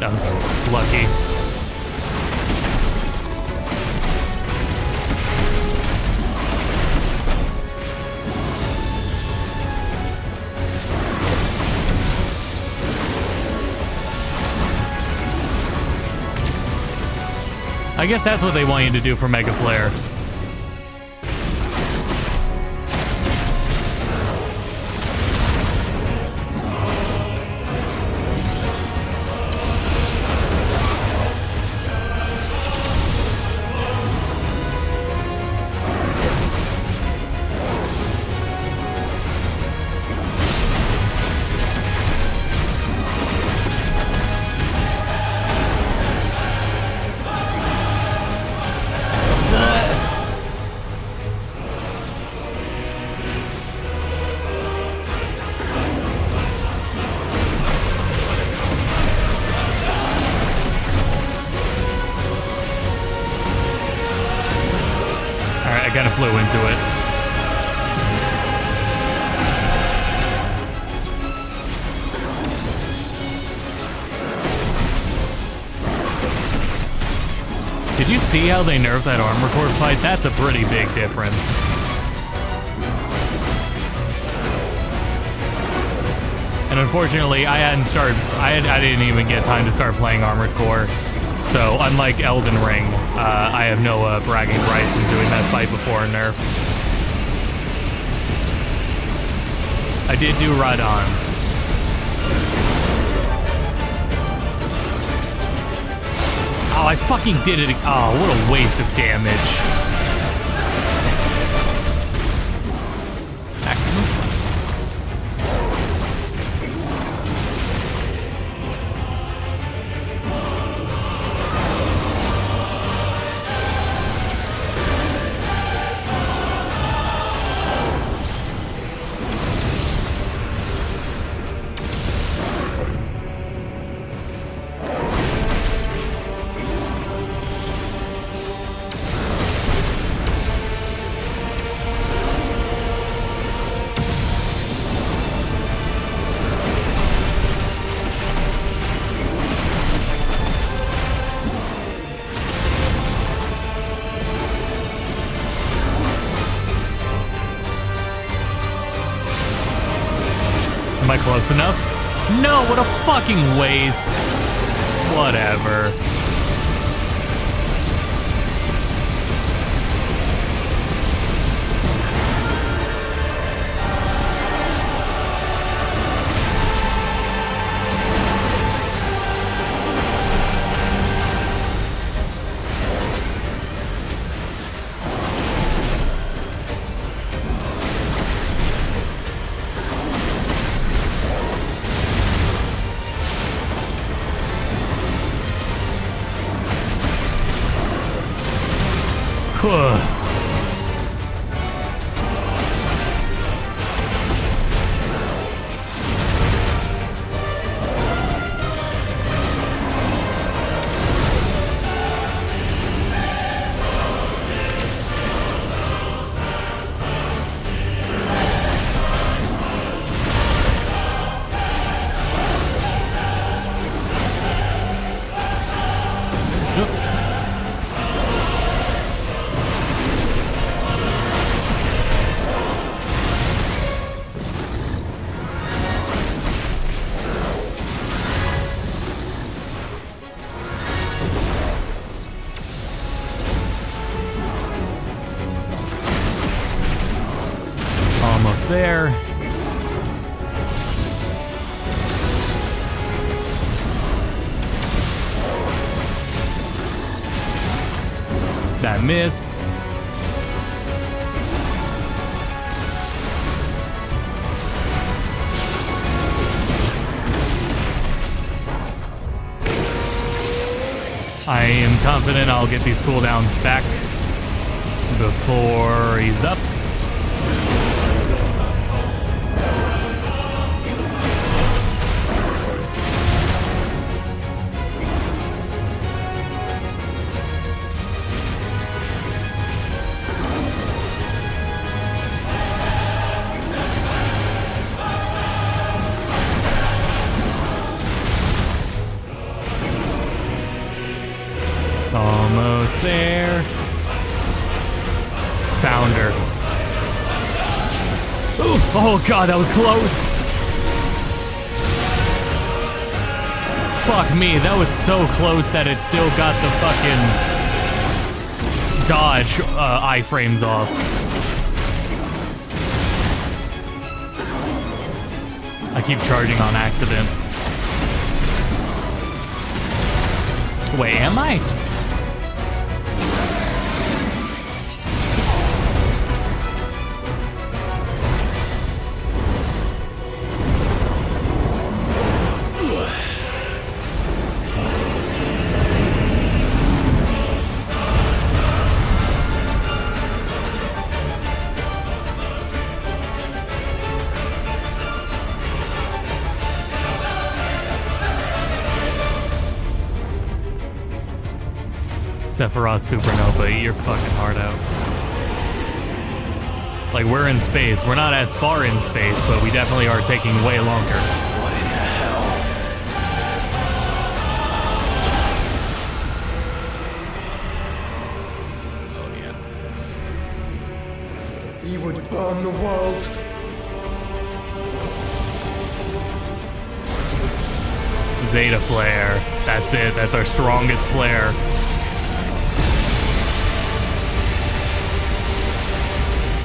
That was lucky. I guess that's what they want you to do for Mega Flare. I kind of flew into it. Did you see how they nerfed that armor core fight? That's a pretty big difference. And unfortunately, I didn't even get time to start playing Armored Core. So, unlike Elden Ring, I have no bragging rights in doing that fight before a nerf. I did do Radon. Oh, I fucking did it. Oh, what a waste of damage. Maximus? Am I close enough? No, what a fucking waste. Whatever. Oops. Almost there. That missed. I am confident I'll get these cooldowns back before he's up. Almost there. Founder. Oh god, that was close. Fuck me, that was so close that it still got the fucking dodge iframes off. I keep charging on accident. Wait, am I? Sephiroth Supernova, eat your fucking heart out. Like, we're in space. We're not as far in space, but we definitely are taking way longer. What in the hell? Oh, yeah. He would burn the world. Zeta Flare. That's it. That's our strongest flare.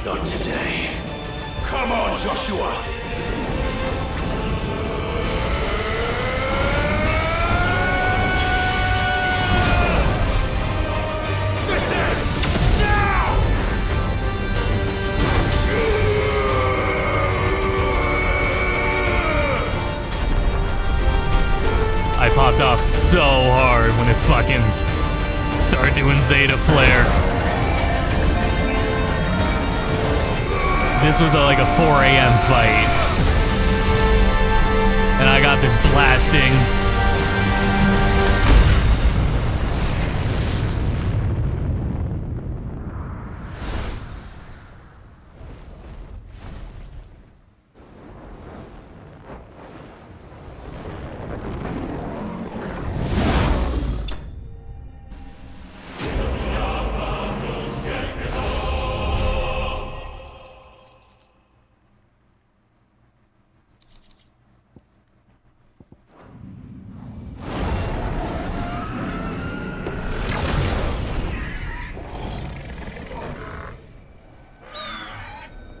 Not today. Come on, Joshua! This ends now! I popped off so hard when it fucking started doing Zeta Flare. This was like a 4 a.m. fight. And I got this blasting.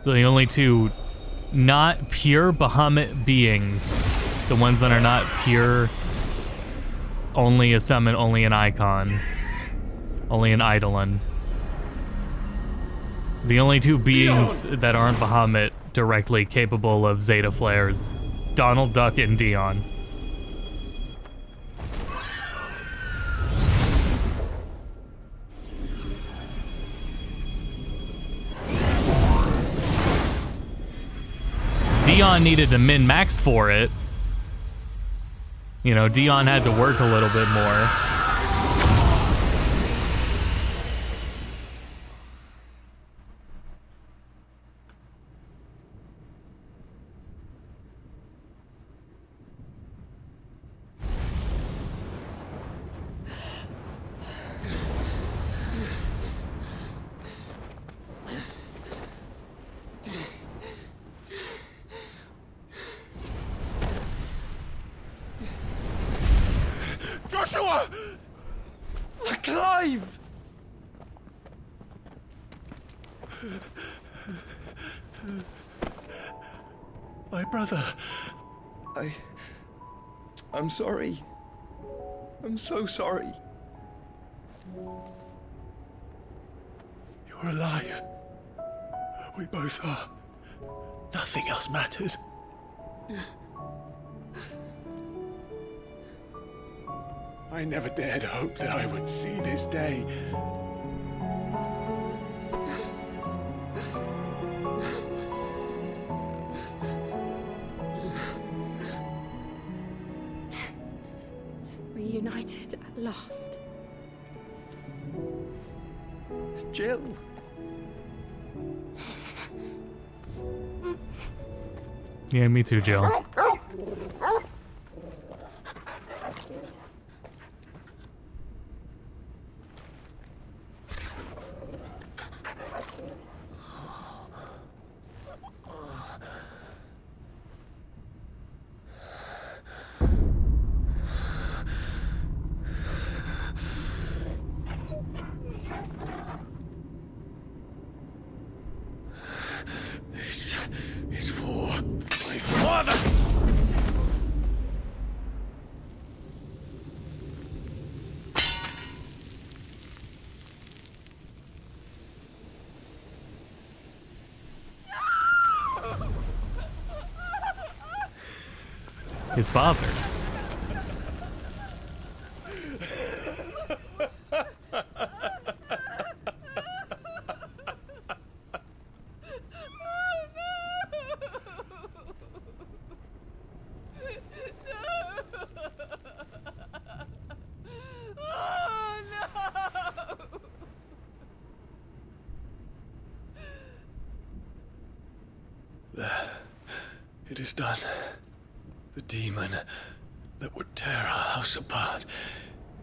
So the only two not pure Bahamut beings, the ones that are not pure, only a summon, only an icon, only an eidolon. The only two beings that aren't Bahamut directly capable of Zeta Flares, Donald Duck and Dion. Dion needed to min-max for it. You know, Dion had to work a little bit more. Joshua! Clive! My brother. I'm sorry. I'm so sorry. You're alive. We both are. Nothing else matters. I never dared hope that I would see this day. Reunited at last. Jill. Yeah, me too, Jill. This is for my father! His father. It is done. The demon that would tear our house apart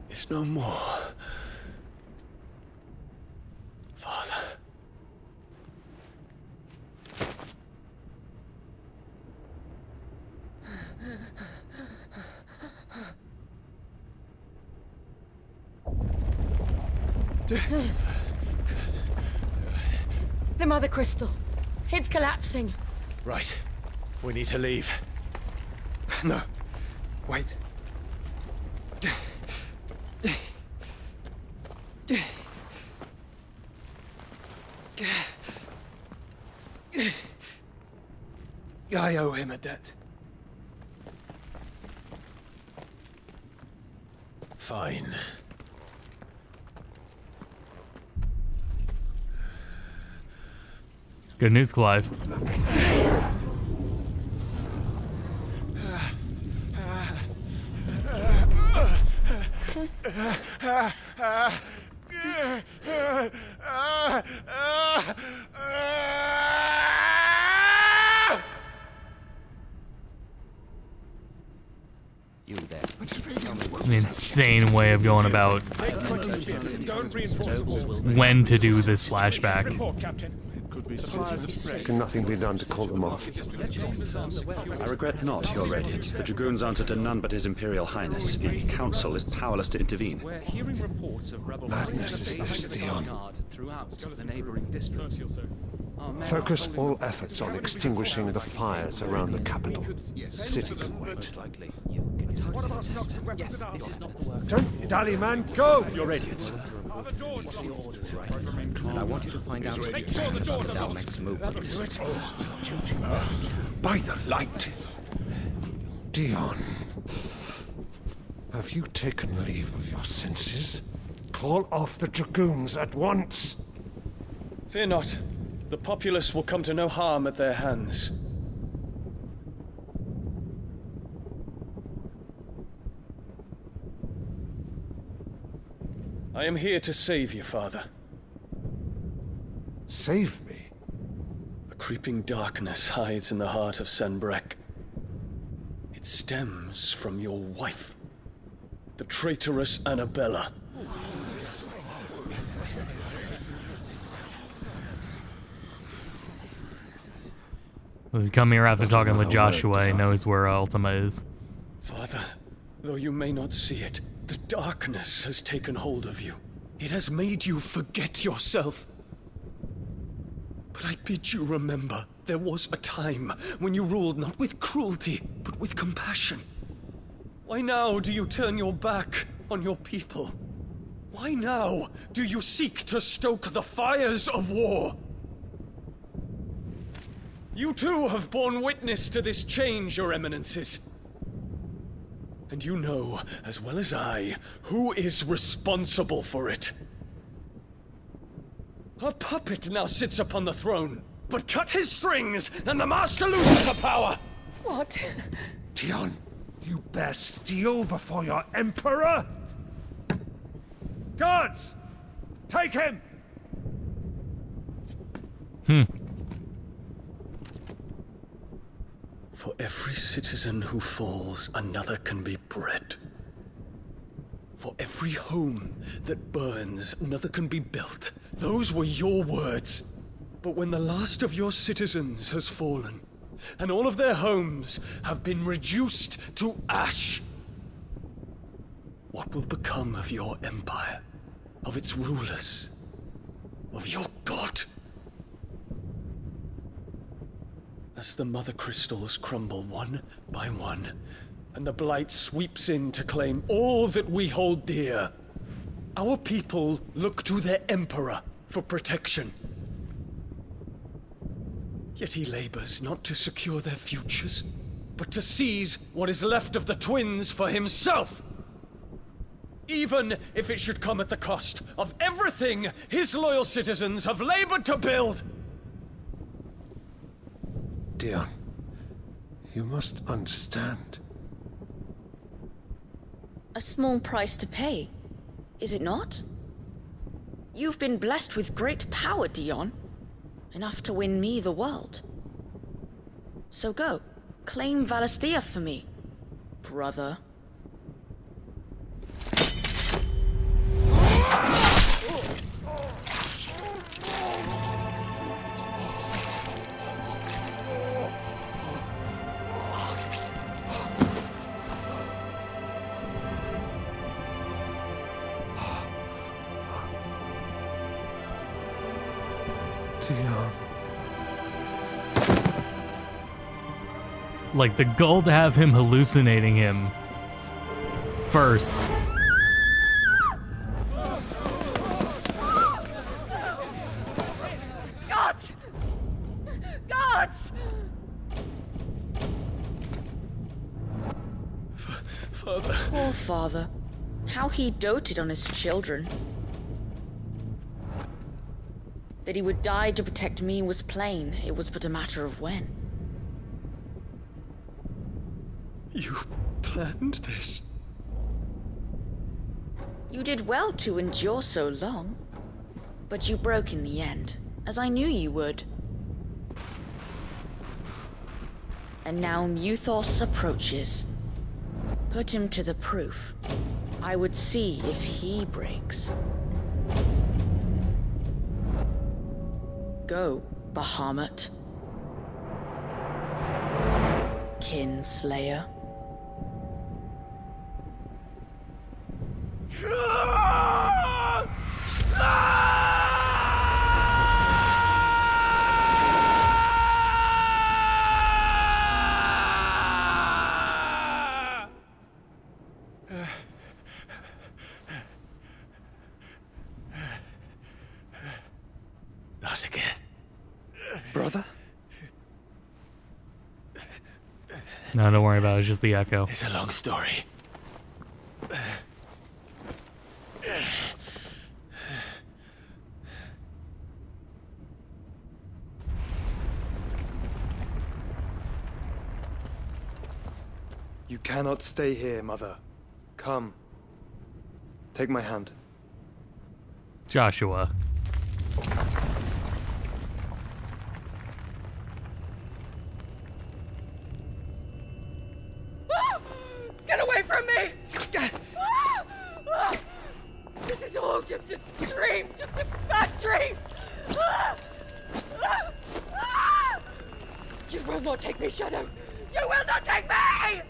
is no more. Father. The Mother Crystal. It's collapsing. Right. We need to leave. No. Wait. I owe him a debt. Fine. Good news, Clive. You there. An insane way of going about when to do this flashback. Can nothing be done to call them off? I regret not, Your Radiance. The Dragoons answer to none but His Imperial Highness. The Council is powerless to intervene. We're hearing reports of rebel Madness is this, Theon. throughout the neighboring districts. Focus all efforts on extinguishing the fires around the capital. The city can wait. Don't dally, man, go! Your Radiance. And I want you to find out about Dalmec's movements. By the light! Dion, have you taken leave of your senses? Call off the Dragoons at once! Fear not. The populace will come to no harm at their hands. I am here to save you, Father. Save me? A creeping darkness hides in the heart of Sanbreque. It stems from your wife, the traitorous Annabella. He's come here after talking with Joshua. He knows where Ultima is. Father, though you may not see it, the darkness has taken hold of you. It has made you forget yourself. But I bid you remember, there was a time when you ruled not with cruelty, but with compassion. Why now do you turn your back on your people? Why now do you seek to stoke the fires of war? You too have borne witness to this change, Your Eminences. And you know, as well as I, who is responsible for it. A puppet now sits upon the throne, but cut his strings, and the master loses her power! What? Dion, you bear steel before your emperor? Guards! Take him! For every citizen who falls, another can be bred. For every home that burns, another can be built. Those were your words. But when the last of your citizens has fallen, and all of their homes have been reduced to ash, what will become of your empire, of its rulers, of your god? As the mother crystals crumble one by one, and the blight sweeps in to claim all that we hold dear, our people look to their emperor for protection. Yet he labors not to secure their futures, but to seize what is left of the twins for himself! Even if it should come at the cost of everything his loyal citizens have labored to build! Dion, you must understand. A small price to pay, is it not? You've been blessed with great power, Dion. Enough to win me the world. So go, claim Valisthea for me, brother. Dion. Like, the goal to have him hallucinating him first. Gods! Gods! Father. Poor father. How he doted on his children. That he would die to protect me was plain. It was but a matter of when. You planned this? You did well to endure so long. But you broke in the end, as I knew you would. And now Muthos approaches. Put him to the proof. I would see if he breaks. Go, Bahamut. Kinslayer. Not again. Brother? No, don't worry about it. It's just the echo. It's a long story. You cannot stay here, Mother. Come. Take my hand. Joshua. Get away from me! This is all just a dream, just a bad dream! You will not take me, Shadow! You will not take me!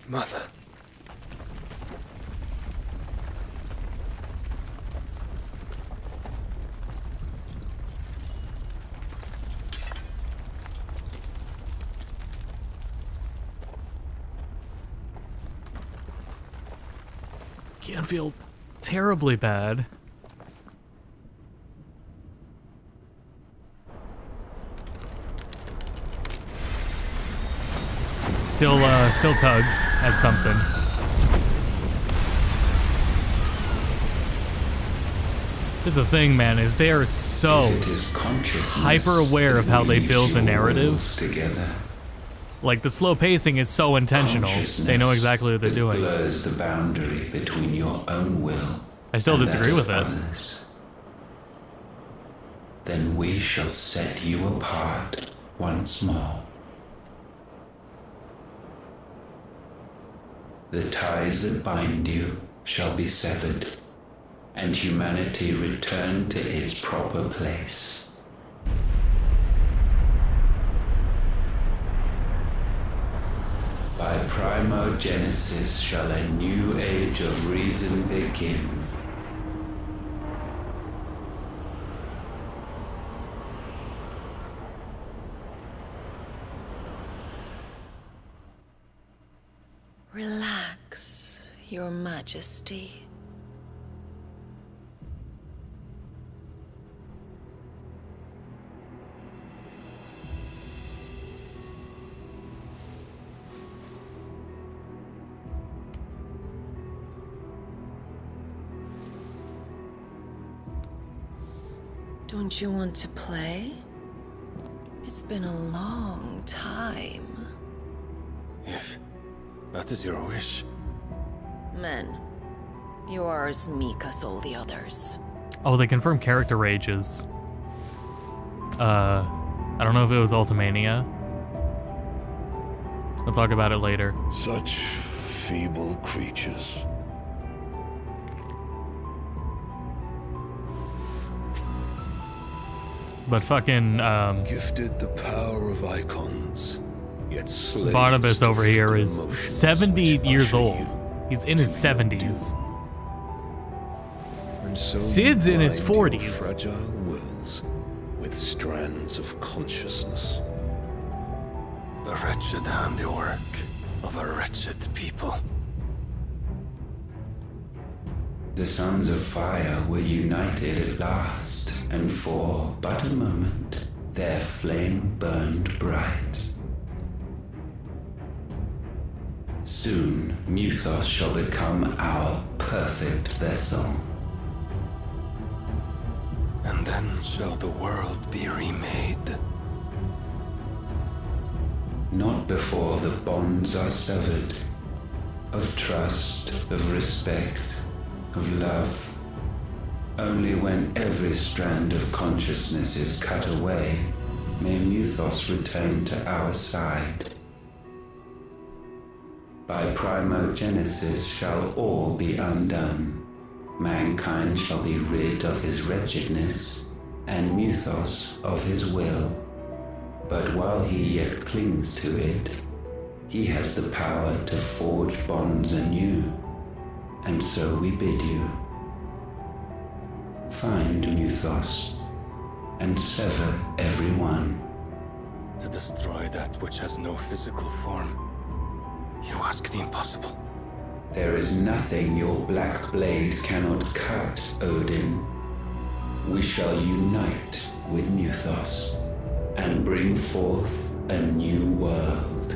Mother. Can't feel terribly bad. Still tugs at something. This is the thing, man, is they are so hyper aware of how they build the narrative. Like, the slow pacing is so intentional. They know exactly what they're doing. Blurs the boundary between your own will. I still and disagree that with of it. others. Then we shall set you apart once more. The ties that bind you shall be severed, and humanity return to its proper place. By primogenesis shall a new age of reason begin. Relax, Your Majesty. Don't you want to play? It's been a long time. If that is your wish. Men, you are as meek as all the others. Oh, they confirmed character ages. I don't know if it was Ultimania. We'll talk about it later. Such feeble creatures. But fucking, Gifted the power of icons, yet slaves Barnabas to over here fickle is emotions 70 which years usher old. you He's in his to your 70s. And so Sid's you in his bind your 40s. fragile wills with strands of consciousness. The wretched handiwork of a wretched people. The sons of fire were united at last, and for but a moment their flame burned bright. Soon Muthos shall become our perfect vessel. And then shall the world be remade. Not before the bonds are severed, of trust, of respect, of love. Only when every strand of consciousness is cut away, may Muthos return to our side. By primogenesis shall all be undone. Mankind shall be rid of his wretchedness, and Muthos of his will. But while he yet clings to it, he has the power to forge bonds anew, and so we bid you. Find Muthos, and sever every one. To destroy that which has no physical form. You ask the impossible. There is nothing your black blade cannot cut, Odin. We shall unite with Muthos, and bring forth a new world.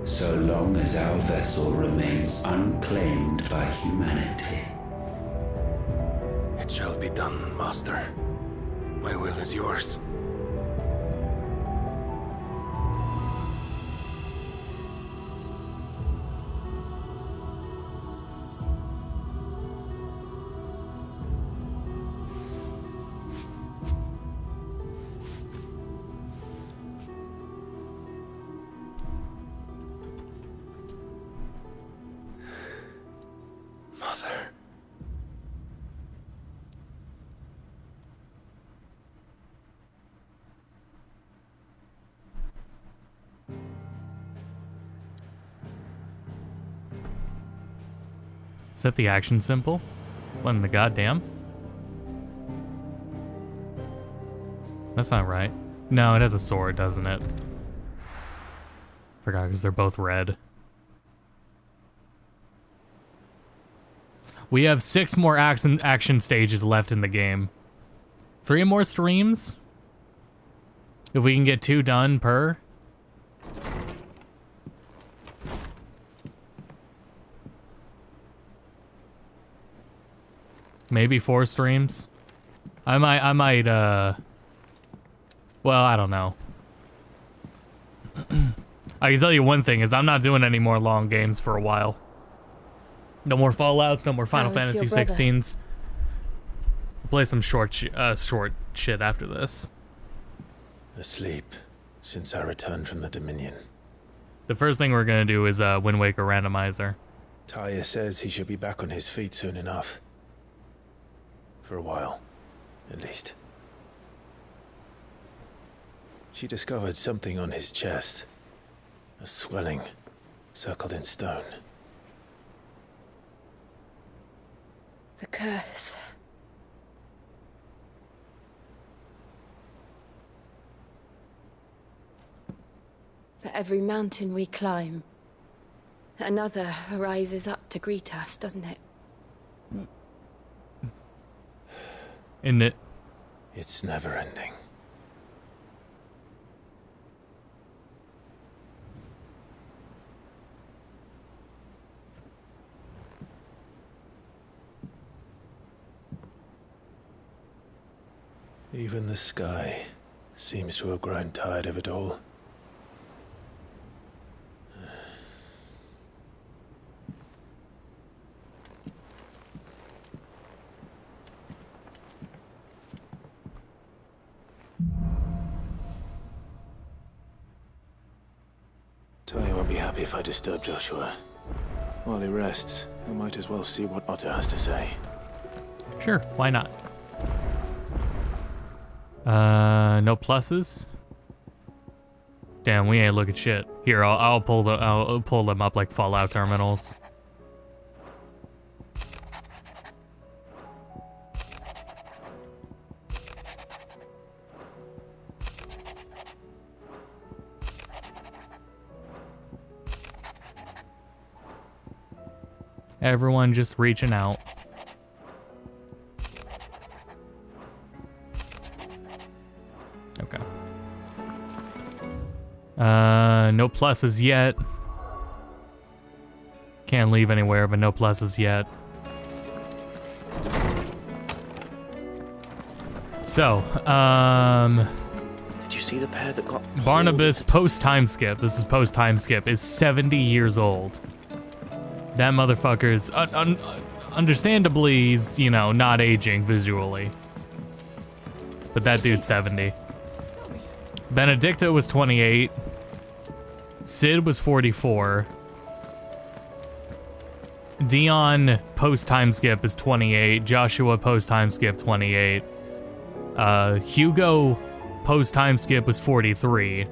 So long as our vessel remains unclaimed by humanity. It shall be done, Master. My will is yours. Mother. Is that the action symbol? What in the goddamn? That's not right. No, it has a sword, doesn't it? Forgot, because they're both red. We have 6 more action stages left in the game. 3 more streams? If we can get 2 done per. Maybe 4 streams. I might, well, I don't know. I can tell you one thing is I'm not doing any more long games for a while. No more Fallouts, no more Final Fantasy 16s. We'll play some short shit after this. Asleep since I returned from the Dominion. The first thing we're gonna do is Wind Waker randomizer. Taya says he should be back on his feet soon enough. For a while, at least. She discovered something on his chest. A swelling, circled in stone. The curse. For every mountain we climb, another rises up to greet us, doesn't it? Isn't it? It's never ending. Even the sky seems to have grown tired of it all. Taya won't be happy if I disturb Joshua. While he rests, I might as well see what Otto has to say. Sure, why not? No pluses. Damn, we ain't looking shit. Here, I'll pull them up like Fallout terminals. Everyone just reaching out. Okay. No pluses yet. Can't leave anywhere, but no pluses yet. So, Did you see the pair that got Barnabas post time skip. This is post time skip. Is 70 years old. That motherfucker's understandably, you know, not aging visually. But that dude's 70. Benedicta was 28. Sid was 44. Dion post time skip is 28. Joshua post time skip 28. Hugo post time skip was 43.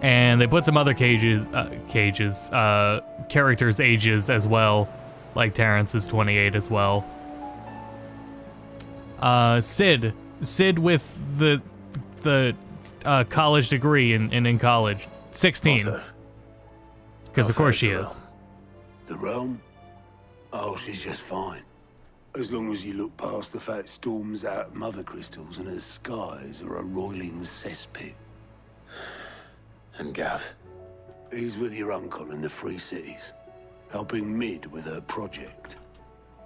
And they put some other characters' ages as well. Like Terrence is 28 as well. Sid with the college degree in college, 16. Because of course she is. The realm? Oh, she's just fine. As long as you look past the fact storms out mother crystals and her skies are a roiling cesspit. And Gav? He's with your uncle in the Free Cities, helping Mid with her project.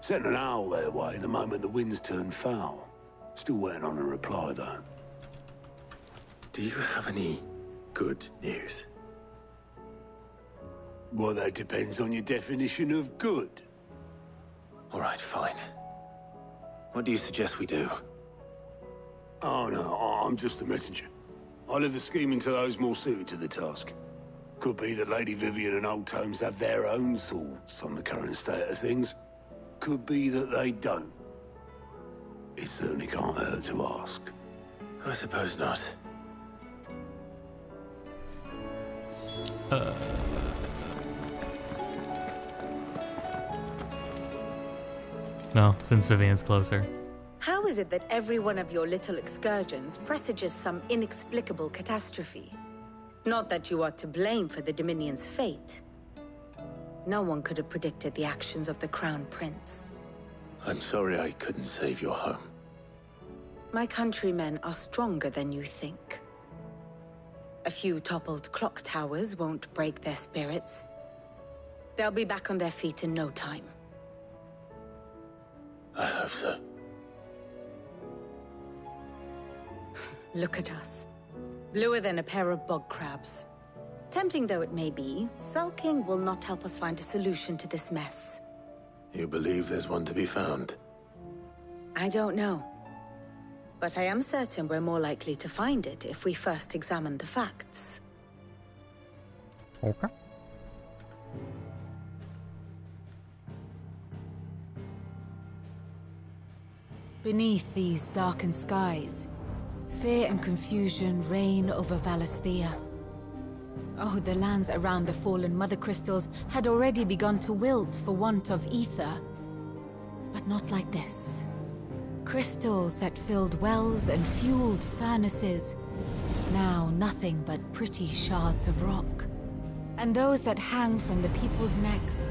Sent an owl their way the moment the winds turned foul. Still waiting on a reply, though. Do you have any good news? Well, that depends on your definition of good. All right, fine. What do you suggest we do? Oh, no, I'm just a messenger. I leave the scheming to those more suited to the task. Could be that Lady Vivian and Old Tomes have their own thoughts on the current state of things. Could be that they don't. It certainly can't hurt to ask. I suppose not. No, since Vivian's closer. How is it that every one of your little excursions presages some inexplicable catastrophe? Not that you are to blame for the Dominion's fate. No one could have predicted the actions of the Crown Prince. I'm sorry I couldn't save your home. My countrymen are stronger than you think. A few toppled clock towers won't break their spirits. They'll be back on their feet in no time. I hope so. Look at us. Bluer than a pair of bog crabs. Tempting though it may be, sulking will not help us find a solution to this mess. You believe there's one to be found? I don't know. But I am certain we're more likely to find it if we first examine the facts. Okay. Beneath these darkened skies, fear and confusion reign over Valisthea. Oh, the lands around the fallen Mother Crystals had already begun to wilt for want of ether. But not like this. Crystals that filled wells and fueled furnaces. Now nothing but pretty shards of rock. And those that hang from the people's necks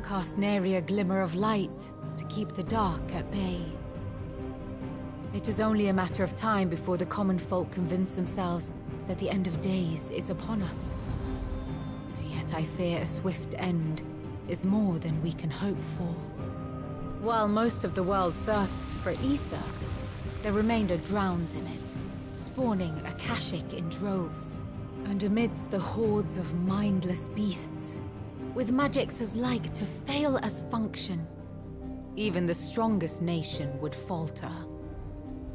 cast nary a glimmer of light to keep the dark at bay. It is only a matter of time before the common folk convince themselves that the end of days is upon us. Yet I fear a swift end is more than we can hope for. While most of the world thirsts for ether, the remainder drowns in it, spawning Akashic in droves. And amidst the hordes of mindless beasts, with magics as like to fail as function, even the strongest nation would falter.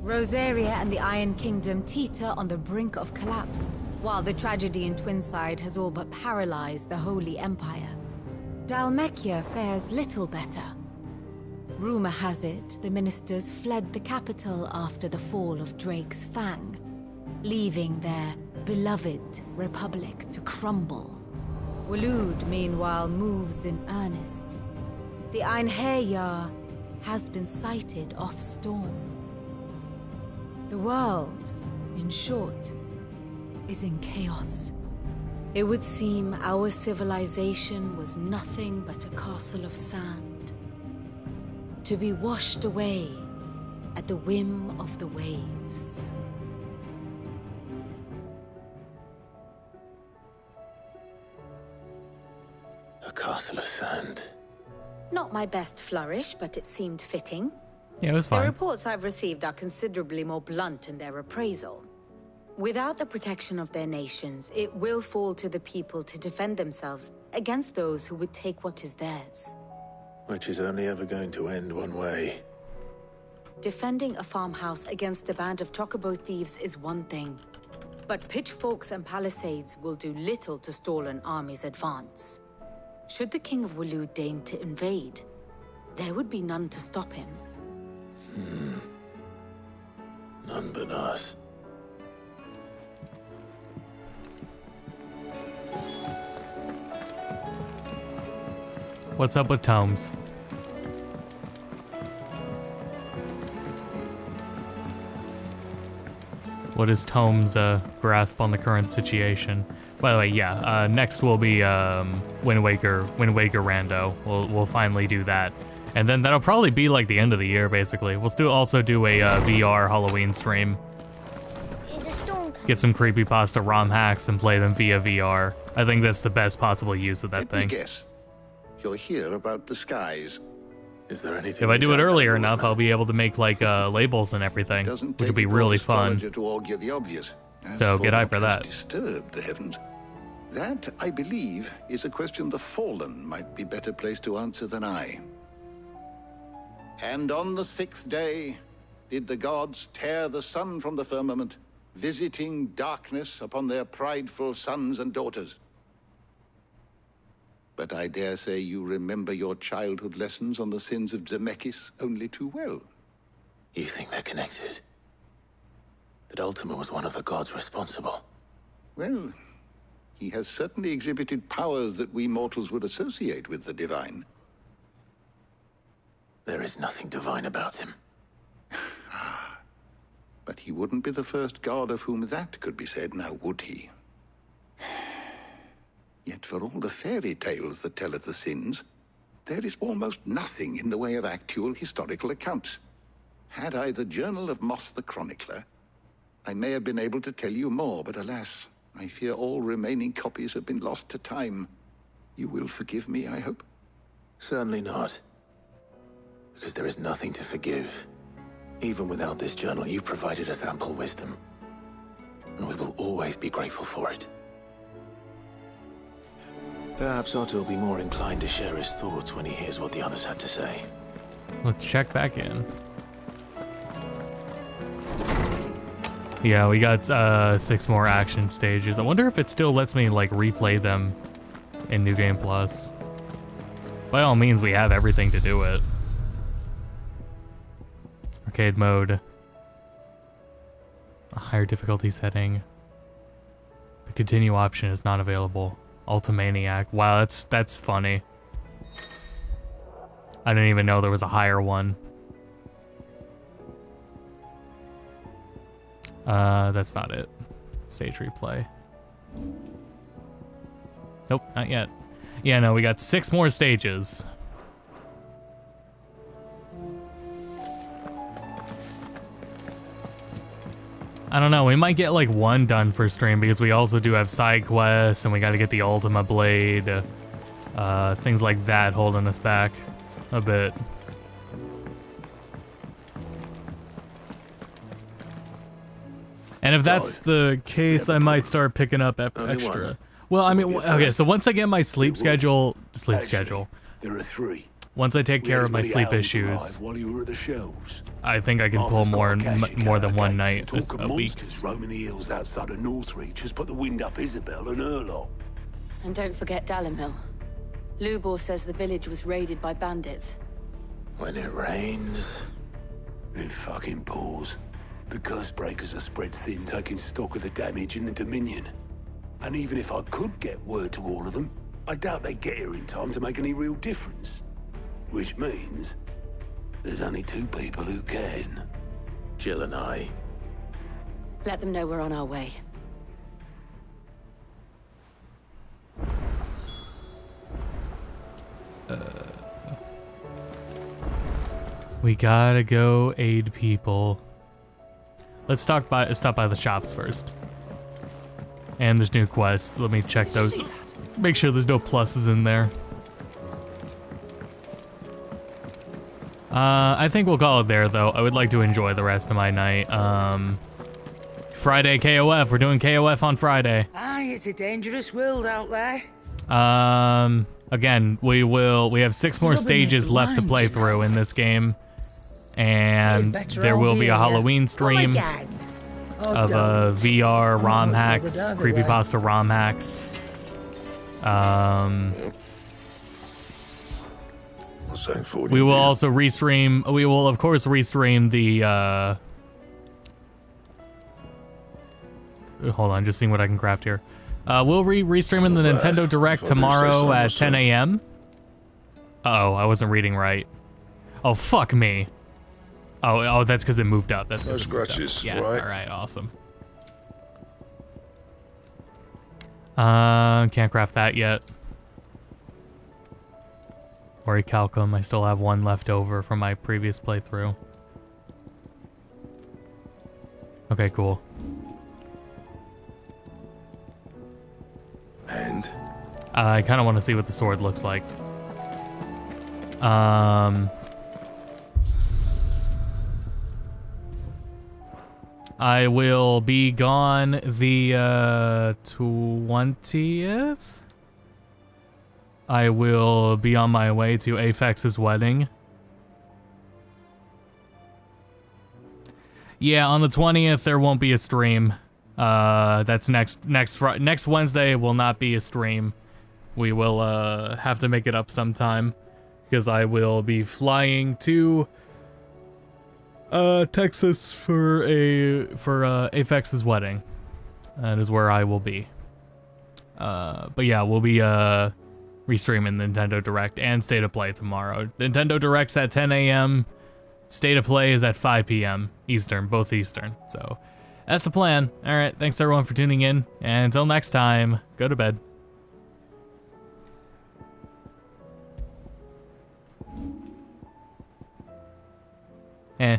Rosaria and the Iron Kingdom teeter on the brink of collapse, while the tragedy in Twinside has all but paralyzed the Holy Empire. Dalmekia fares little better. Rumor has it the ministers fled the capital after the fall of Drake's Fang, leaving their beloved republic to crumble. Waloed, meanwhile, moves in earnest. The Einherjar has been sighted off-storm. The world, in short, is in chaos. It would seem our civilization was nothing but a castle of sand, to be washed away at the whim of the waves. A castle of sand. Not my best flourish, but it seemed fitting. Yeah, it was The fine. reports I've received are considerably more blunt in their appraisal. Without the protection of their nations, it will fall to the people to defend themselves against those who would take what is theirs. Which is only ever going to end one way. Defending a farmhouse against a band of chocobo thieves is one thing, but pitchforks and palisades will do little to stall an army's advance. Should the King of Waloed deign to invade, there would be none to stop him. None but us. What's up with Tomes? What is Tomes' grasp on the current situation? By the way, yeah, next will be Wind Waker Rando. We'll finally do that. And then that'll probably be like the end of the year, basically. We'll also do a VR Halloween stream. Get some creepypasta ROM hacks and play them via VR. I think that's the best possible use of that Let me thing. guess. You're here about the skies. Is there anything? If I do it earlier enough, I'll be able to make like labels and everything, which will be really fun. To argue the obvious. So get eye for what has that. Disturbed the heavens. That, I believe, is a question the Fallen might be better placed to answer than I. And on the 6th day did the gods tear the sun from the firmament, visiting darkness upon their prideful sons and daughters. But I dare say you remember your childhood lessons on the sins of Zemeckis only too well. You think they're connected? That Ultima was one of the gods responsible? Well, he has certainly exhibited powers that we mortals would associate with the divine. There is nothing divine about him. But he wouldn't be the first god of whom that could be said, now would he? Yet for all the fairy tales that tell of the sins, there is almost nothing in the way of actual historical accounts. Had I the Journal of Moss the Chronicler, I may have been able to tell you more, but alas, I fear all remaining copies have been lost to time. You will forgive me, I hope? Certainly not. Because there is nothing to forgive. Even without this journal, you provided us ample wisdom. And we will always be grateful for it. Perhaps Otto will be more inclined to share his thoughts when he hears what the others had to say. Let's check back in. Yeah, we got 6 more action stages. I wonder if it still lets me like replay them in New Game Plus. By all means, we have everything to do it. Arcade mode. A higher difficulty setting. The continue option is not available. Ultimaniac. Wow, that's funny. I didn't even know there was a higher one. That's not it. Stage replay. Nope, not yet. Yeah, no, we got 6 more stages. I don't know, we might get like 1 done per stream because we also do have side quests and we gotta get the Ultima Blade. Things like that holding us back a bit. And if that's the case, I might start picking up extra. Well, I mean, okay, so once I get my sleep schedule, There are 3. Once I take care of my sleep issues, I think I can pull more than one night a week. Roaming the hills outside of Northreach has put the wind up Isabel and her lot. And don't forget Dalimil. Lubor says the village was raided by bandits. When it rains, it fucking pours. The curse breakers are spread thin, taking stock of the damage in the Dominion. And even if I could get word to all of them, I doubt they'd get here in time to make any real difference. Which means there's only 2 people who can. Jill and I. Let them know we're on our way. We gotta go aid people. Let's stop by the shops first. And there's new quests. Let me check those. Make sure there's no pluses in there. I think we'll call it there, though. I would like to enjoy the rest of my night. Friday KOF. We're doing KOF on Friday. Aye, it's a dangerous world out there. Again, we have 6 more stages left to play through in this game. And there will be a Halloween stream of VR ROM hacks, creepypasta ROM hacks. We will also restream. We will of course restream the. Hold on, just seeing what I can craft here. We'll restream in the Nintendo Direct tomorrow at 10 a.m. Uh-oh, I wasn't reading right. Oh, fuck me. Oh, that's because it moved up. That's no scratches, yeah, right? All right, awesome. Can't craft that yet. Orichalcum, I still have 1 left over from my previous playthrough. Okay, cool. And? I kind of want to see what the sword looks like. I will be gone the 20th. I will be on my way to Aphex's wedding. Yeah, on the 20th there won't be a stream. That's next Wednesday will not be a stream. We will have to make it up sometime because I will be flying to Texas for Aphex's wedding. That is where I will be. But yeah, we'll be restreaming the Nintendo Direct and State of Play tomorrow. Nintendo Direct's at 10 a.m. State of Play is at 5 p.m. Eastern, both Eastern. So that's the plan. All right, thanks everyone for tuning in, and until next time, go to bed. Eh.